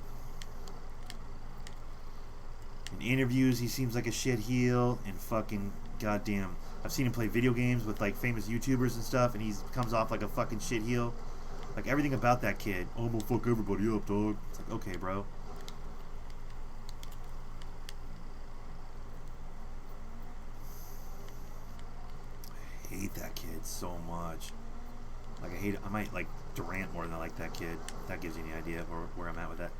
In interviews, he seems like a shit heel, and fucking goddamn. I've seen him play video games with, like, famous YouTubers and stuff, and he comes off like a fucking shit heel. Like, everything about that kid. Oh, I'm gonna fuck everybody up, dog. It's like, okay, bro. I hate that kid so much. Like, I might like Durant more than I like that kid. If that gives you any idea where I'm at with that.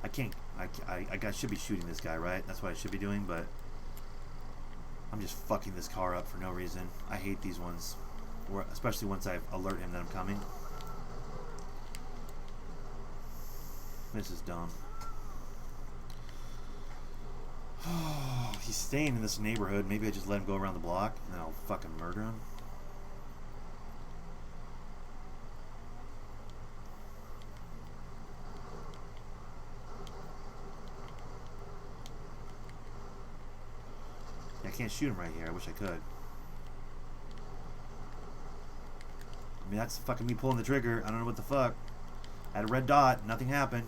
I should be shooting this guy, right? That's what I should be doing, but I'm just fucking this car up for no reason. I hate these ones. Especially once I alert him that I'm coming. This is dumb. Oh, he's staying in this neighborhood. Maybe I just let him go around the block and then I'll fucking murder him. I can't shoot him right here. I wish I could. I mean, that's fucking me pulling the trigger. I don't know what the fuck. I had a red dot. Nothing happened.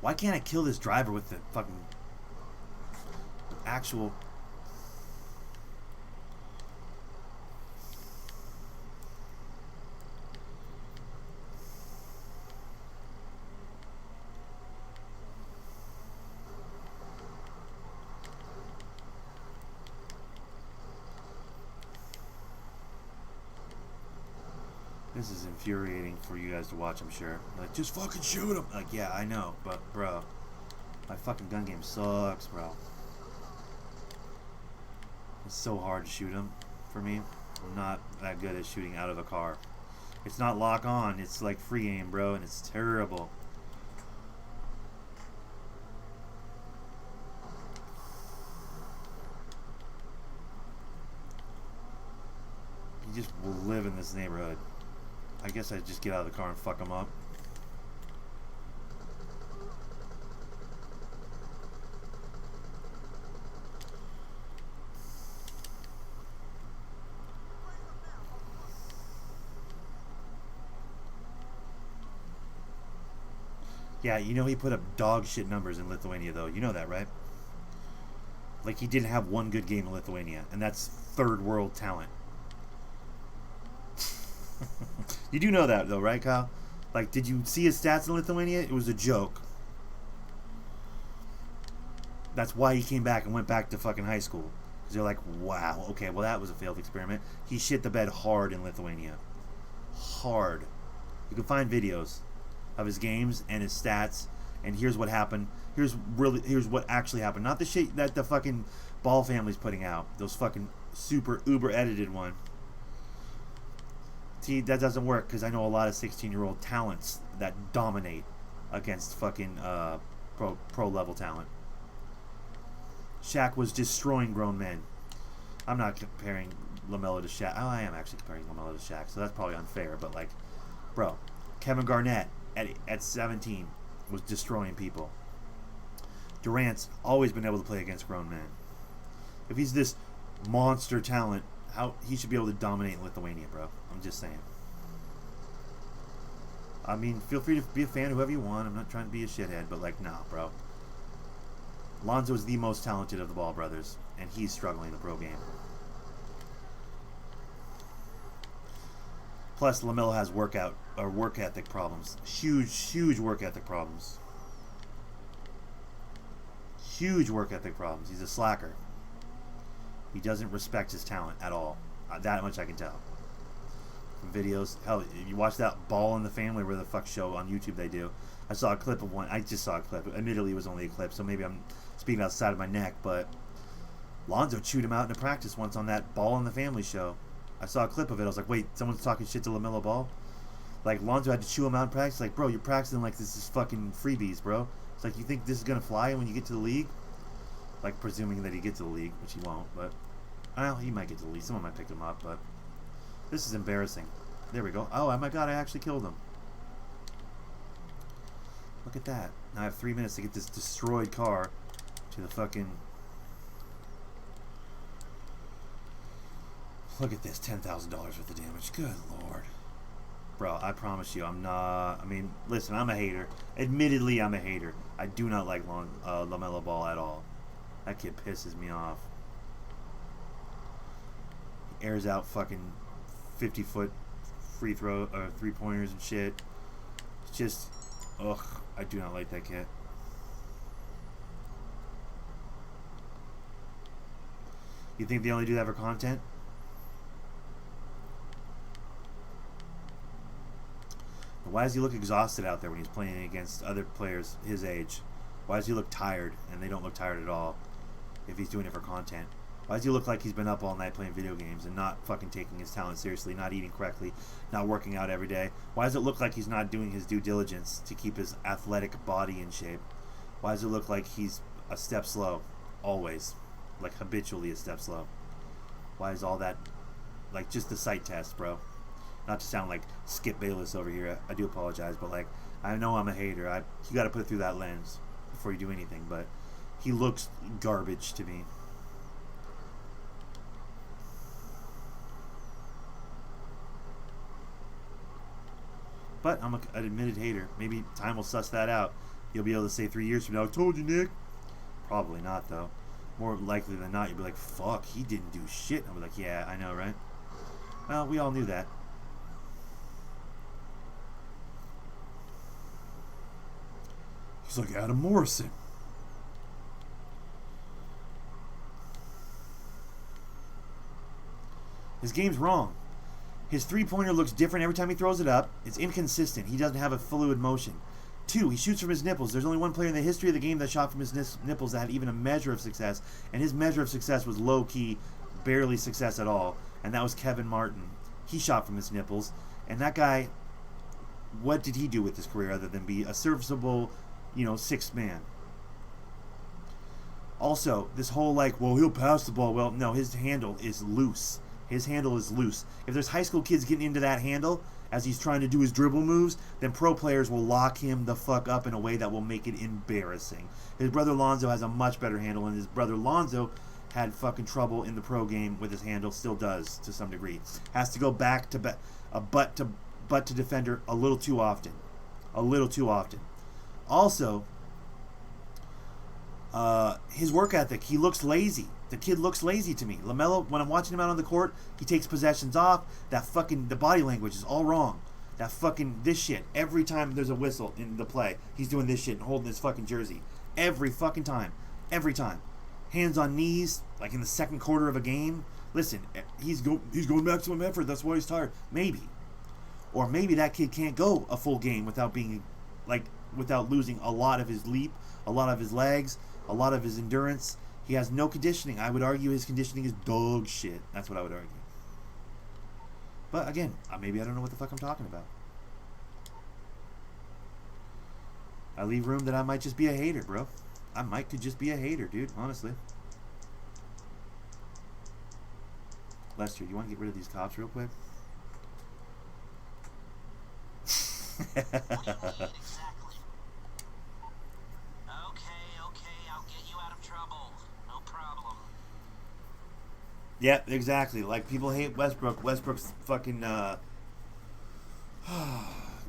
Why can't I kill this driver with the fucking actual... This is infuriating for you guys to watch, I'm sure. Like, just fucking shoot him! Like, yeah, I know, but, bro. My fucking gun game sucks, bro. It's so hard to shoot him, for me. I'm not that good at shooting out of a car. It's not lock on, it's like free aim, bro, and it's terrible. You just will live in this neighborhood. I guess I'd just get out of the car and fuck them up. Yeah, you know he put up dog shit numbers in Lithuania, though. You know that, right? Like, he didn't have one good game in Lithuania, and that's third world talent. You do know that, though, right, Kyle? Like, did you see his stats in Lithuania? It was a joke. That's why he came back and went back to fucking high school. Because they're like, wow, okay, well, that was a failed experiment. He shit the bed hard in Lithuania. Hard. You can find videos of his games and his stats, and here's what happened. Here's what actually happened. Not the shit that the fucking Ball family's putting out. Those fucking super uber edited one. See, that doesn't work because I know a lot of 16-year-old talents that dominate against fucking pro level talent. Shaq was destroying grown men. I'm not comparing LaMelo to Shaq. Oh, I am actually comparing LaMelo to Shaq, so that's probably unfair. But like, bro, Kevin Garnett at 17 was destroying people. Durant's always been able to play against grown men. If he's this monster talent, how he should be able to dominate Lithuania, bro. I'm just saying. I mean, feel free to be a fan of whoever you want. I'm not trying to be a shithead, but like, nah, bro. Lonzo is the most talented of the Ball brothers, and he's struggling in the pro game. Plus, LaMelo has work ethic problems. Huge work ethic problems. Huge work ethic problems. He's a slacker. He doesn't respect his talent at all. That much I can tell. From videos. Hell, you watch that Ball in the Family, where the fuck show on YouTube they do. I saw a clip of one. I just saw a clip. Admittedly, it was only a clip, so maybe I'm speaking outside of my neck, but Lonzo chewed him out in a practice once on that Ball in the Family show. I saw a clip of it. I was like, wait, someone's talking shit to LaMelo Ball? Like, Lonzo had to chew him out in practice. Like, bro, you're practicing like this is fucking freebies, bro. It's like, you think this is going to fly when you get to the league? Like, presuming that he gets to the league, which he won't, but well, he might get to the league. Someone might pick him up, but this is embarrassing. There we go. Oh my god, I actually killed him. Look at that. Now I have 3 minutes to get this destroyed car to the fucking... Look at this, $10,000 worth of damage. Good lord. Bro, I promise you, I'm not... I mean, listen, I'm a hater. Admittedly, I'm a hater. I do not like LaMelo Ball at all. That kid pisses me off. He airs out fucking 50-foot free throw or three-pointers and shit. It's just... Ugh, I do not like that kid. You think they only do that for content? Why does he look exhausted out there when he's playing against other players his age? Why does he look tired and they don't look tired at all if he's doing it for content? Why does he look like he's been up all night playing video games and not fucking taking his talent seriously, not eating correctly, not working out every day? Why does it look like he's not doing his due diligence to keep his athletic body in shape? Why does it look like he's a step slow? Always. Like habitually a step slow. Why is all that... Like, just the sight test, bro. Not to sound like Skip Bayless over here. I do apologize, but like, I know I'm a hater. You got to put it through that lens before you do anything. But he looks garbage to me. But I'm an admitted hater. Maybe time will suss that out. You'll be able to say 3 years from now, I told you, Nick. Probably not, though. More likely than not, you'll be like, fuck, he didn't do shit. I'll be like, yeah, I know, right? Well, we all knew that. He's like Adam Morrison. His game's wrong. His three-pointer looks different every time he throws it up. It's inconsistent. He doesn't have a fluid motion. 2, he shoots from his nipples. There's only one player in the history of the game that shot from his nipples that had even a measure of success, and his measure of success was low-key, barely success at all, and that was Kevin Martin. He shot from his nipples, and that guy, what did he do with his career other than be a serviceable, sixth man? Also, this whole like, well, he'll pass the ball. Well, no, his handle is loose. His handle is loose. If there's high school kids getting into that handle as he's trying to do his dribble moves, then pro players will lock him the fuck up in a way that will make it embarrassing. His brother Lonzo has a much better handle, and his brother Lonzo had fucking trouble in the pro game with his handle, still does to some degree. Has to go back to butt to defender a little too often. A little too often. Also, his work ethic, he looks lazy. The kid looks lazy to me. LaMelo, when I'm watching him out on the court, he takes possessions off. The body language is all wrong. This shit. Every time there's a whistle in the play, he's doing this shit and holding his fucking jersey. Every fucking time. Every time. Hands on knees, like in the second quarter of a game. Listen, he's going maximum effort. That's why he's tired. Maybe. Or maybe that kid can't go a full game without losing a lot of his leap, a lot of his legs, a lot of his endurance. He has no conditioning. I would argue his conditioning is dog shit. That's what I would argue. But again, maybe I don't know what the fuck I'm talking about. I leave room that I might just be a hater, bro. Could just be a hater, dude, honestly. Lester, you want to get rid of these cops real quick? What do you need exactly? Okay, I'll get you out of trouble. No problem. Yeah, exactly. Like, people hate Westbrook. Westbrook's fucking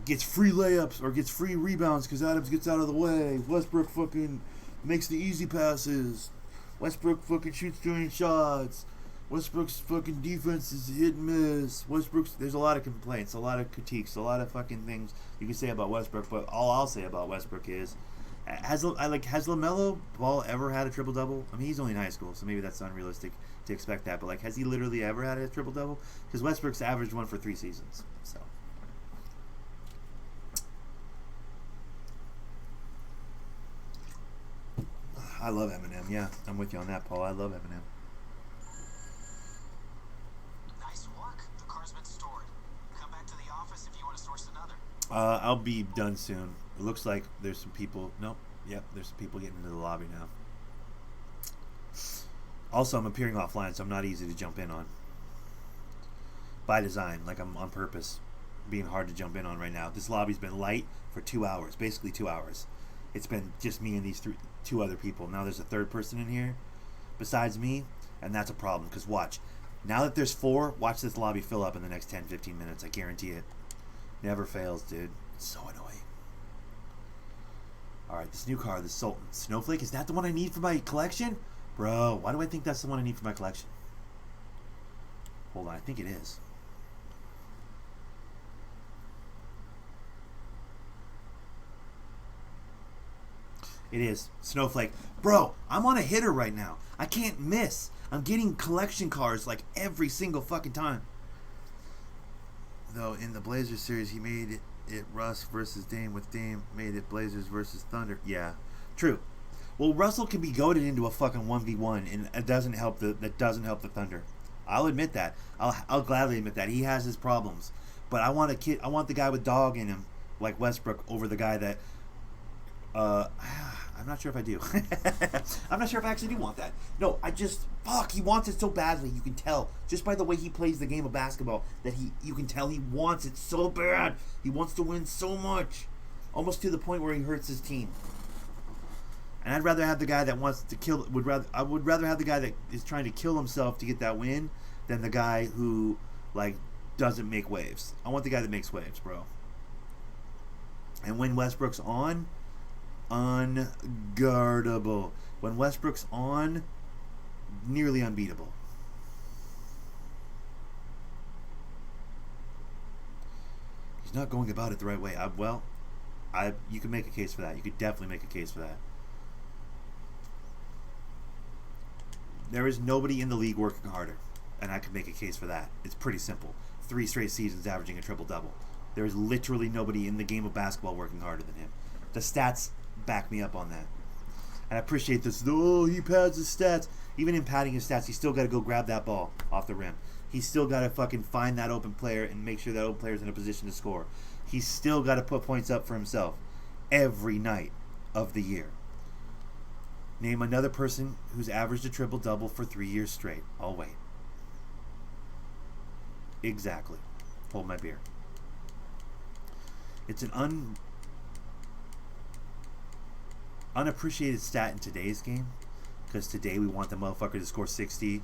gets free layups or gets free rebounds because Adams gets out of the way. Westbrook fucking makes the easy passes. Westbrook fucking shoots doing shots. Westbrook's fucking defense is hit and miss. There's a lot of complaints, a lot of critiques, a lot of fucking things you can say about Westbrook, but all I'll say about Westbrook is, has LaMelo Ball ever had a triple double? I mean, he's only in high school, so maybe that's unrealistic to expect that. But like, has he literally ever had a triple double? Because Westbrook's averaged one for 3 seasons. So I love Eminem. Yeah, I'm with you on that, Paul. I love Eminem. Nice work. The car's been stored. Come back to the office if you want to source another. I'll be done soon. It looks like there's some people. Nope. Yep, there's some people getting into the lobby now. Also, I'm appearing offline, so I'm not easy to jump in on. By design, like I'm on purpose being hard to jump in on right now. This lobby's been light for 2 hours, basically 2 hours. It's been just me and these two other people. Now there's a third person in here besides me, and that's a problem, because watch. Now that there's 4, watch this lobby fill up in the next 10-15 minutes. I guarantee it. Never fails, dude. It's so annoying. Alright, this new car, the Sultan. Snowflake, is that the one I need for my collection? Bro, why do I think that's the one I need for my collection? Hold on, I think it is. It is. Snowflake. Bro, I'm on a hitter right now. I can't miss. I'm getting collection cars like every single fucking time. Though in the Blazers series, he made it Russ versus Dame, with Dame made it Blazers versus Thunder. Yeah, true. Well, Russell can be goaded into a fucking 1v1, and it doesn't help that doesn't help the Thunder. I'll admit that. I'll gladly admit that he has his problems. But I want the guy with dog in him, like Westbrook, over the guy that. I'm not sure if I do. I'm not sure if I actually do want that. No, he wants it so badly. You can tell just by the way he plays the game of basketball that you can tell he wants it so bad. He wants to win so much, almost to the point where he hurts his team. And I'd rather have the guy that wants to kill. I would rather have the guy that is trying to kill himself to get that win than the guy who like doesn't make waves. I want the guy that makes waves, bro. And when Westbrook's on, unguardable. When Westbrook's on, nearly unbeatable. He's not going about it the right way. You could make a case for that. You could definitely make a case for that. There is nobody in the league working harder, and I could make a case for that. It's pretty simple. 3 straight seasons averaging a triple-double. There is literally nobody in the game of basketball working harder than him. The stats back me up on that. And I appreciate this. Oh, he pads his stats. Even in padding his stats, he's still got to go grab that ball off the rim. He's still got to fucking find that open player and make sure that open player's in a position to score. He's still got to put points up for himself every night of the year. Name another person who's averaged a triple-double for 3 years straight. I'll wait. Exactly. Hold my beer. It's an unappreciated stat in today's game, because today we want the motherfucker to score 60.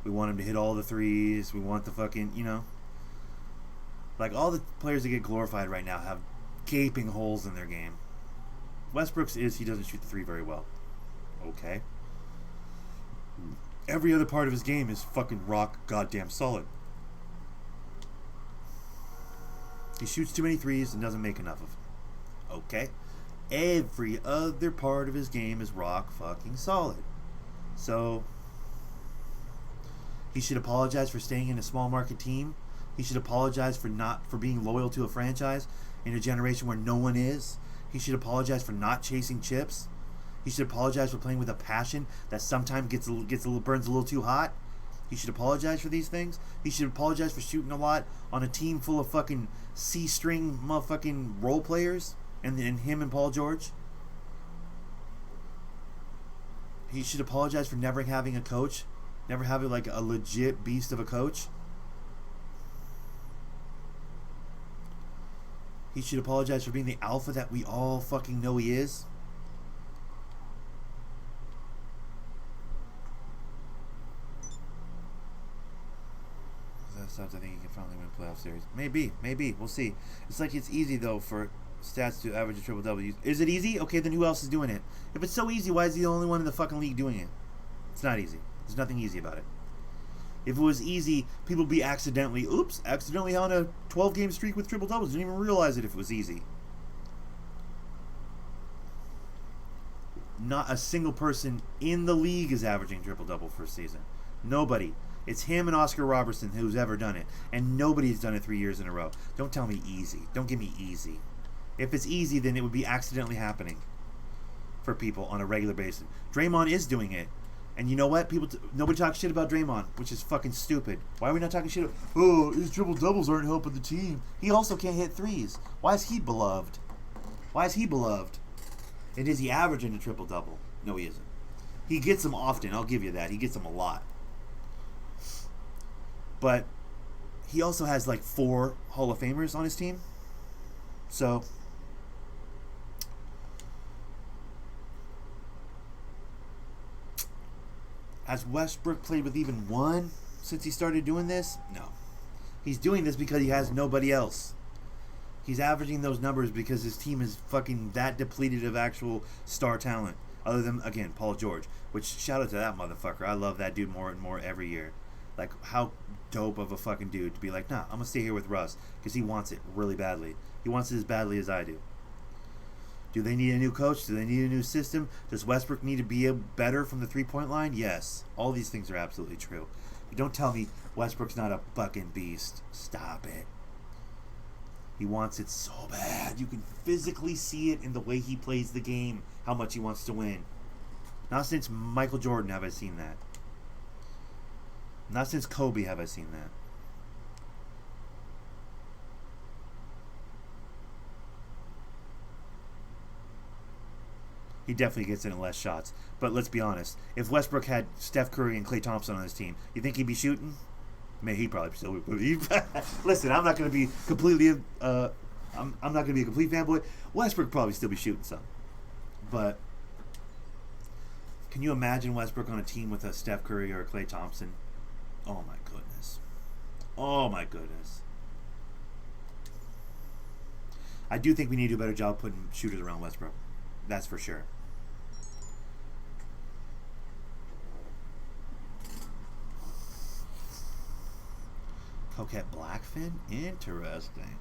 We want him to hit all the threes. We want the fucking, like all the players that get glorified right now have gaping holes in their game. Westbrook's he doesn't shoot the three very well. Okay. Every other part of his game is fucking rock goddamn solid. He shoots too many threes and doesn't make enough of them. Okay. Every other part of his game is rock fucking solid. So he should apologize for staying in a small market team. He should apologize for being loyal to a franchise in a generation where no one is. He should apologize for not chasing chips. He should apologize for playing with a passion that sometimes burns a little too hot. He should apologize for these things. He should apologize for shooting a lot on a team full of fucking C-string motherfucking role players and him and Paul George. He should apologize for never having a coach Never have like a legit beast of a coach. He should apologize for being the alpha that we all fucking know he is. I think he can finally win a playoff series. Maybe. We'll see. It's like it's easy though for stats to average a triple double. Is it easy? Okay, then who else is doing it? If it's so easy, why is he the only one in the fucking league doing it? It's not easy. There's nothing easy about it. If it was easy, people would be accidentally on a 12-game streak with triple doubles. Didn't even realize it if it was easy. Not a single person in the league is averaging triple double for a season. Nobody. It's him and Oscar Robertson who's ever done it. And nobody's done it 3 years in a row. Don't tell me easy. Don't give me easy. If it's easy, then it would be accidentally happening for people on a regular basis. Draymond is doing it. And you know what? Nobody talks shit about Draymond, which is fucking stupid. Why are we not talking shit? Oh, his triple doubles aren't helping the team. He also can't hit threes. Why is he beloved? And is he averaging a triple double? No, he isn't. He gets them often. I'll give you that. He gets them a lot. But he also has like 4 Hall of Famers on his team. So has Westbrook played with even one since he started doing this? No. He's doing this because he has nobody else. He's averaging those numbers because his team is fucking that depleted of actual star talent. Other than, again, Paul George. Which, shout out to that motherfucker. I love that dude more and more every year. Like, how dope of a fucking dude to be like, nah, I'm going to stay here with Russ. Because he wants it really badly. He wants it as badly as I do. Do they need a new coach? Do they need a new system? Does Westbrook need to be better from the three-point line? Yes. All these things are absolutely true. But don't tell me Westbrook's not a fucking beast. Stop it. He wants it so bad. You can physically see it in the way he plays the game, how much he wants to win. Not since Michael Jordan have I seen that. Not since Kobe have I seen that. He definitely gets in less shots. But let's be honest. If Westbrook had Steph Curry and Klay Thompson on his team, you think he'd be shooting? Man, he probably still would. Listen, I'm not going to be completely. I'm not going to be a complete fanboy. Westbrook probably still be shooting some. But can you imagine Westbrook on a team with a Steph Curry or a Klay Thompson? Oh my goodness. Oh my goodness. I do think we need to do a better job putting shooters around Westbrook. That's for sure. Coquette Blackfin? Interesting.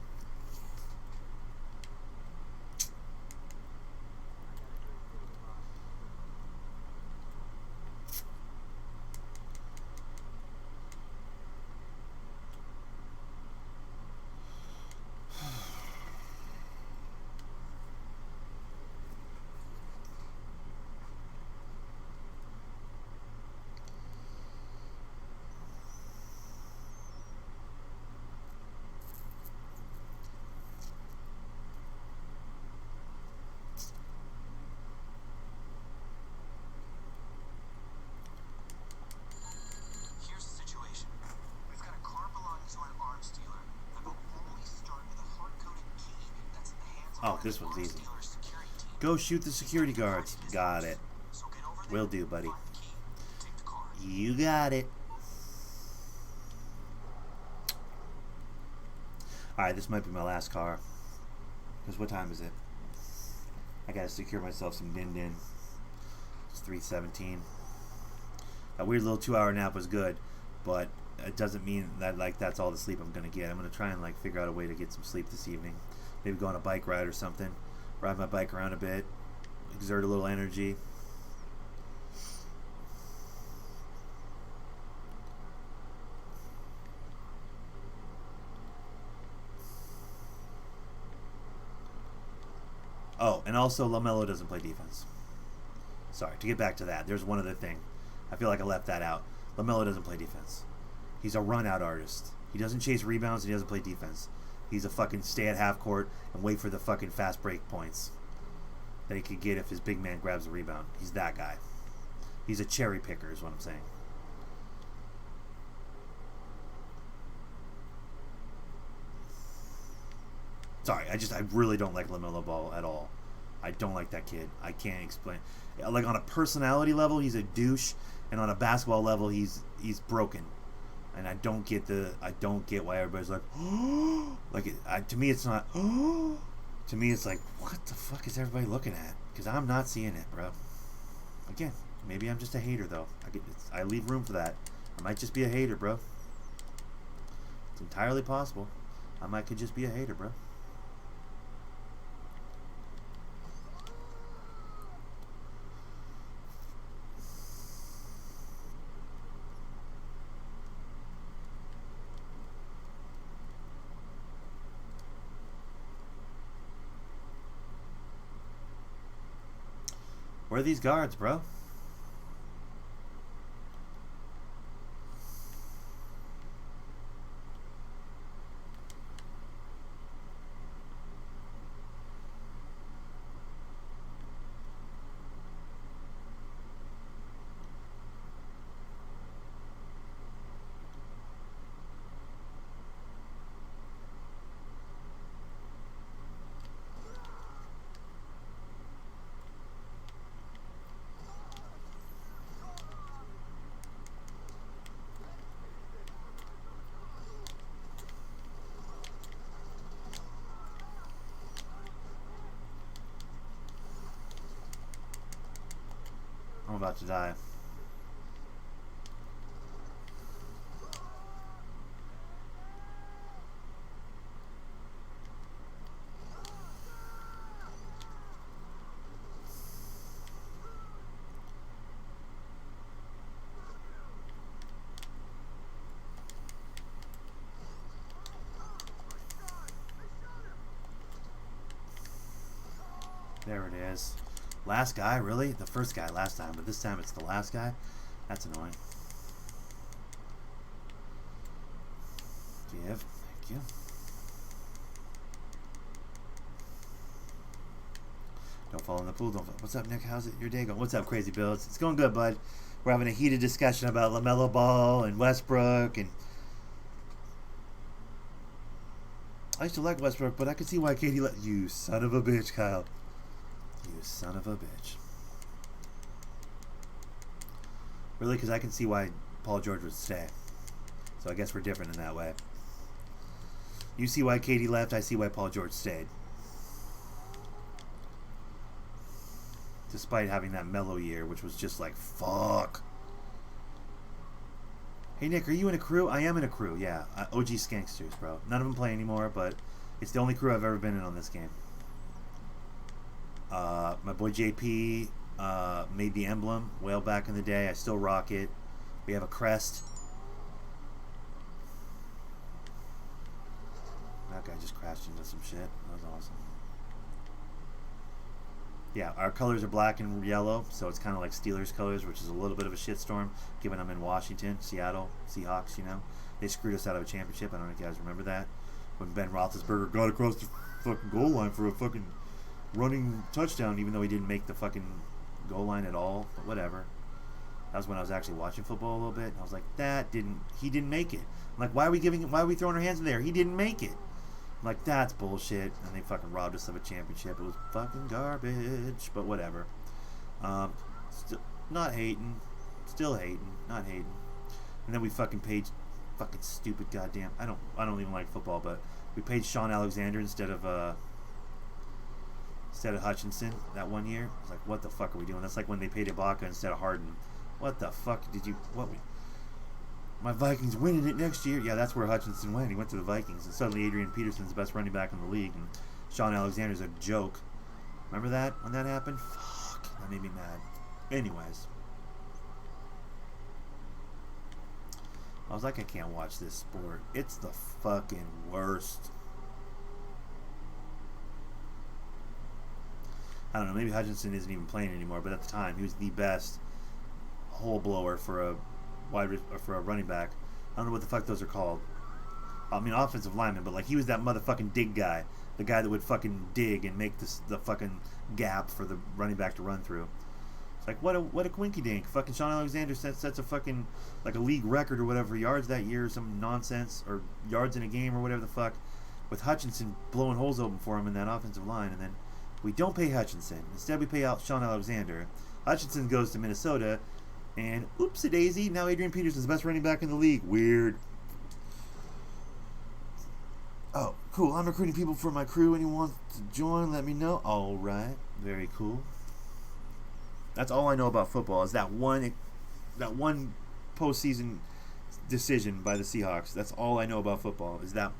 Oh, this one's easy. Go shoot the security guards. Got it. Will do, buddy. You got it. Alright, this might be my last car. Because what time is it? I gotta secure myself some din-din. It's 3:17. A weird little 2-hour nap was good, but it doesn't mean that that's all the sleep I'm gonna get. I'm gonna try and figure out a way to get some sleep this evening. Maybe go on a bike ride or something. Ride my bike around a bit. Exert a little energy. Oh, and also LaMelo doesn't play defense. Sorry, to get back to that, there's one other thing. I feel like I left that out. LaMelo doesn't play defense. He's a run-out artist. He doesn't chase rebounds and he doesn't play defense. He's a fucking stay at half court and wait for the fucking fast break points that he could get if his big man grabs a rebound. He's that guy. He's a cherry picker is what I'm saying. Sorry, I really don't like LaMelo Ball at all. I don't like that kid. I can't explain. Like on a personality level, he's a douche, and on a basketball level, he's broken. And I don't get why everybody's like, oh, to me it's not. Oh, to me it's like, what the fuck is everybody looking at? Because I'm not seeing it, bro. Again, maybe I'm just a hater though. I leave room for that. I might just be a hater, bro. It's entirely possible. Could just be a hater, bro. Where are these guards, bro? I'm about to die. There it is. Last guy, really? The first guy last time, but this time it's the last guy? That's annoying. Give. Thank you. Don't fall in the pool. What's up, Nick? How's your day going? What's up, Crazy Bill? It's going good, bud. We're having a heated discussion about LaMelo Ball and Westbrook. And I used to like Westbrook, but I could see why Katie let you, son of a bitch, Kyle. You son of a bitch. Really, because I can see why Paul George would stay. So I guess we're different in that way. You see why Katie left, I see why Paul George stayed. Despite having that mellow year, which was just like, fuck. Hey, Nick, are you in a crew? I am in a crew, yeah. OG Skanksters, bro. None of them play anymore, but it's the only crew I've ever been in on this game. My boy JP made the emblem way back in the day. I still rock it. We have a crest. That guy just crashed into some shit. That was awesome. Yeah, our colors are black and yellow, so it's kind of like Steelers colors, which is a little bit of a shitstorm, given I'm in Washington, Seattle, Seahawks, you know. They screwed us out of a championship. I don't know if you guys remember that. When Ben Roethlisberger got across the fucking goal line for a fucking running touchdown, even though he didn't make the fucking goal line at all, but whatever. That was when I was actually watching football a little bit, and I was like, he didn't make it. I'm like, why are we throwing our hands in there? He didn't make it. I'm like, that's bullshit. And they fucking robbed us of a championship. It was fucking garbage, but whatever. Not hating. Still hating. Not hating. And then we fucking paid fucking stupid goddamn. I don't even like football, but we paid Sean Alexander instead of Hutchinson that one year. I was like, what the fuck are we doing? That's like when they paid Ibaka instead of Harden. What the fuck my Vikings winning it next year. Yeah, that's where Hutchinson went. He went to the Vikings, and suddenly Adrian Peterson's the best running back in the league, and Sean Alexander's a joke. Remember that when that happened? Fuck, that made me mad. Anyways, I was like, I can't watch this sport. It's the fucking worst. I don't know, maybe Hutchinson isn't even playing anymore, but at the time, he was the best hole blower for a running back. I don't know what the fuck those are called. I mean, offensive lineman, but like he was that motherfucking dig guy, the guy that would fucking dig and make the fucking gap for the running back to run through. It's like what a quinky dink. Fucking Sean Alexander sets a fucking like a league record or whatever yards that year, or some nonsense, or yards in a game or whatever the fuck. with Hutchinson blowing holes open for him in that offensive line, and then we don't pay Hutchinson. Instead, we pay out Sean Alexander. Hutchinson goes to Minnesota, and oopsie daisy, now Adrian Peterson's the best running back in the league. Weird. Oh, cool. I'm recruiting people for my crew. Anyone wants to join, let me know. All right. Very cool. That's all I know about football is that one postseason decision by the Seahawks. That's all I know about football. Is that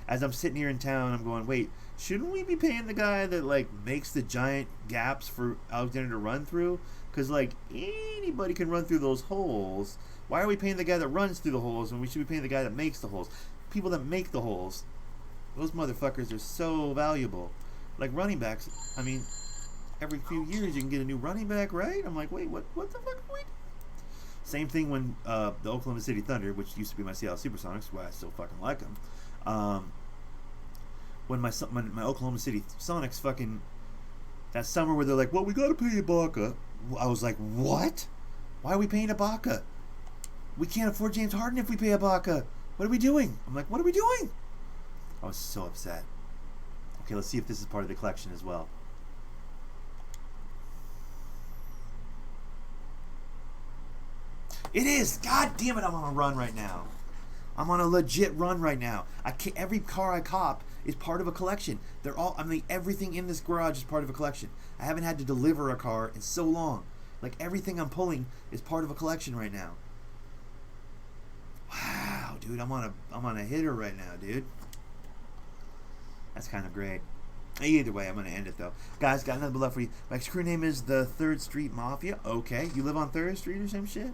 as I'm sitting here in town, I'm going, wait, shouldn't we be paying the guy that like makes the giant gaps for Alexander to run through? Because like anybody can run through those holes. Why are we paying the guy that runs through the holes when we should be paying the guy that makes the holes? People that make the holes, those motherfuckers are so valuable. Like running backs, I mean, every few years you can get a new running back, right? I'm like, wait, what the fuck are we doing? Same thing when the Oklahoma City Thunder, which used to be my Seattle Supersonics, why I still fucking like them. When my Oklahoma City Sonics fucking that summer where they're like, well, we gotta pay Ibaka. I was like, what? Why are we paying Ibaka? We can't afford James Harden if we pay Ibaka. What are we doing? I'm like, what are we doing? I was so upset. Okay, let's see if this is part of the collection as well. It is. God damn it, I'm on a run right now. I'm on a legit run right now. I can't, every car I cop is part of a collection. They're all, I mean, everything in this garage is part of a collection. I haven't had to deliver a car in so long. Like everything I'm pulling is part of a collection right now. Wow, dude, I'm on a hitter right now, dude. That's kind of great. Either way, I'm going to end it, though. Guys, got another left for you. My crew name is the 3rd Street Mafia. Okay, you live on 3rd Street or some shit?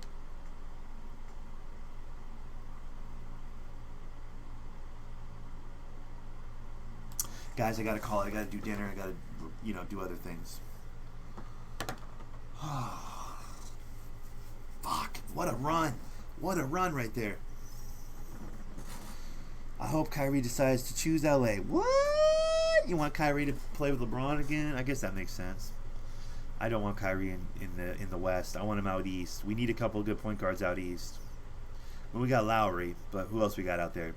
Guys, I got to call it. I got to do dinner. I got to, do other things. Fuck, what a run. What a run right there. I hope Kyrie decides to choose LA. What? You want Kyrie to play with LeBron again? I guess that makes sense. I don't want Kyrie in the West. I want him out east. We need a couple of good point guards out east. Well, we got Lowry, but who else we got out there?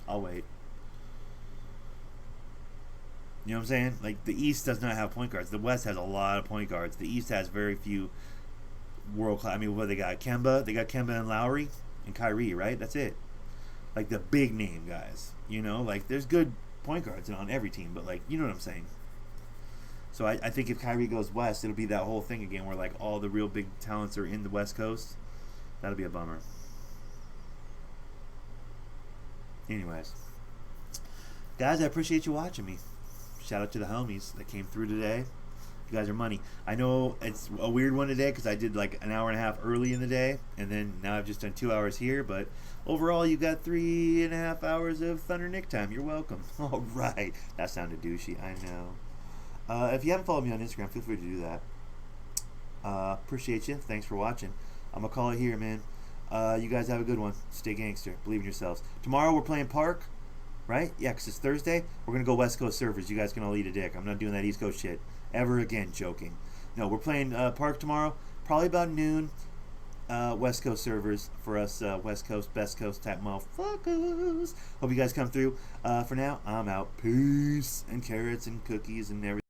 I'll wait. You know what I'm saying? Like, the East does not have point guards. The West has a lot of point guards. The East has very few world class. I mean, what they got? Kemba. They got Kemba and Lowry and Kyrie, right? That's it. Like the big name guys. Like there's good point guards on every team, but like, you know what I'm saying? So I think if Kyrie goes West, it'll be that whole thing again where like all the real big talents are in the West Coast. That'll be a bummer. Anyways. Guys, I appreciate you watching me. Shout out to the homies that came through today. You guys are money. I know it's a weird one today because I did like an hour and a half early in the day, and then now I've just done 2 hours here. But overall, you got 3.5 hours of Thundernick time. You're welcome. All right, that sounded douchey. I know. If you haven't followed me on Instagram, feel free to do that. Appreciate you. Thanks for watching. I'm gonna call it here, man. You guys have a good one. Stay gangster. Believe in yourselves. Tomorrow we're playing Park. Right? Yeah, because it's Thursday. We're going to go West Coast Surfers. You guys can all eat a dick. I'm not doing that East Coast shit ever again. Joking. No, we're playing Park tomorrow. Probably about noon. West Coast Surfers for us West Coast, Best Coast type motherfuckers. Hope you guys come through. For now, I'm out. Peace. And carrots and cookies and everything.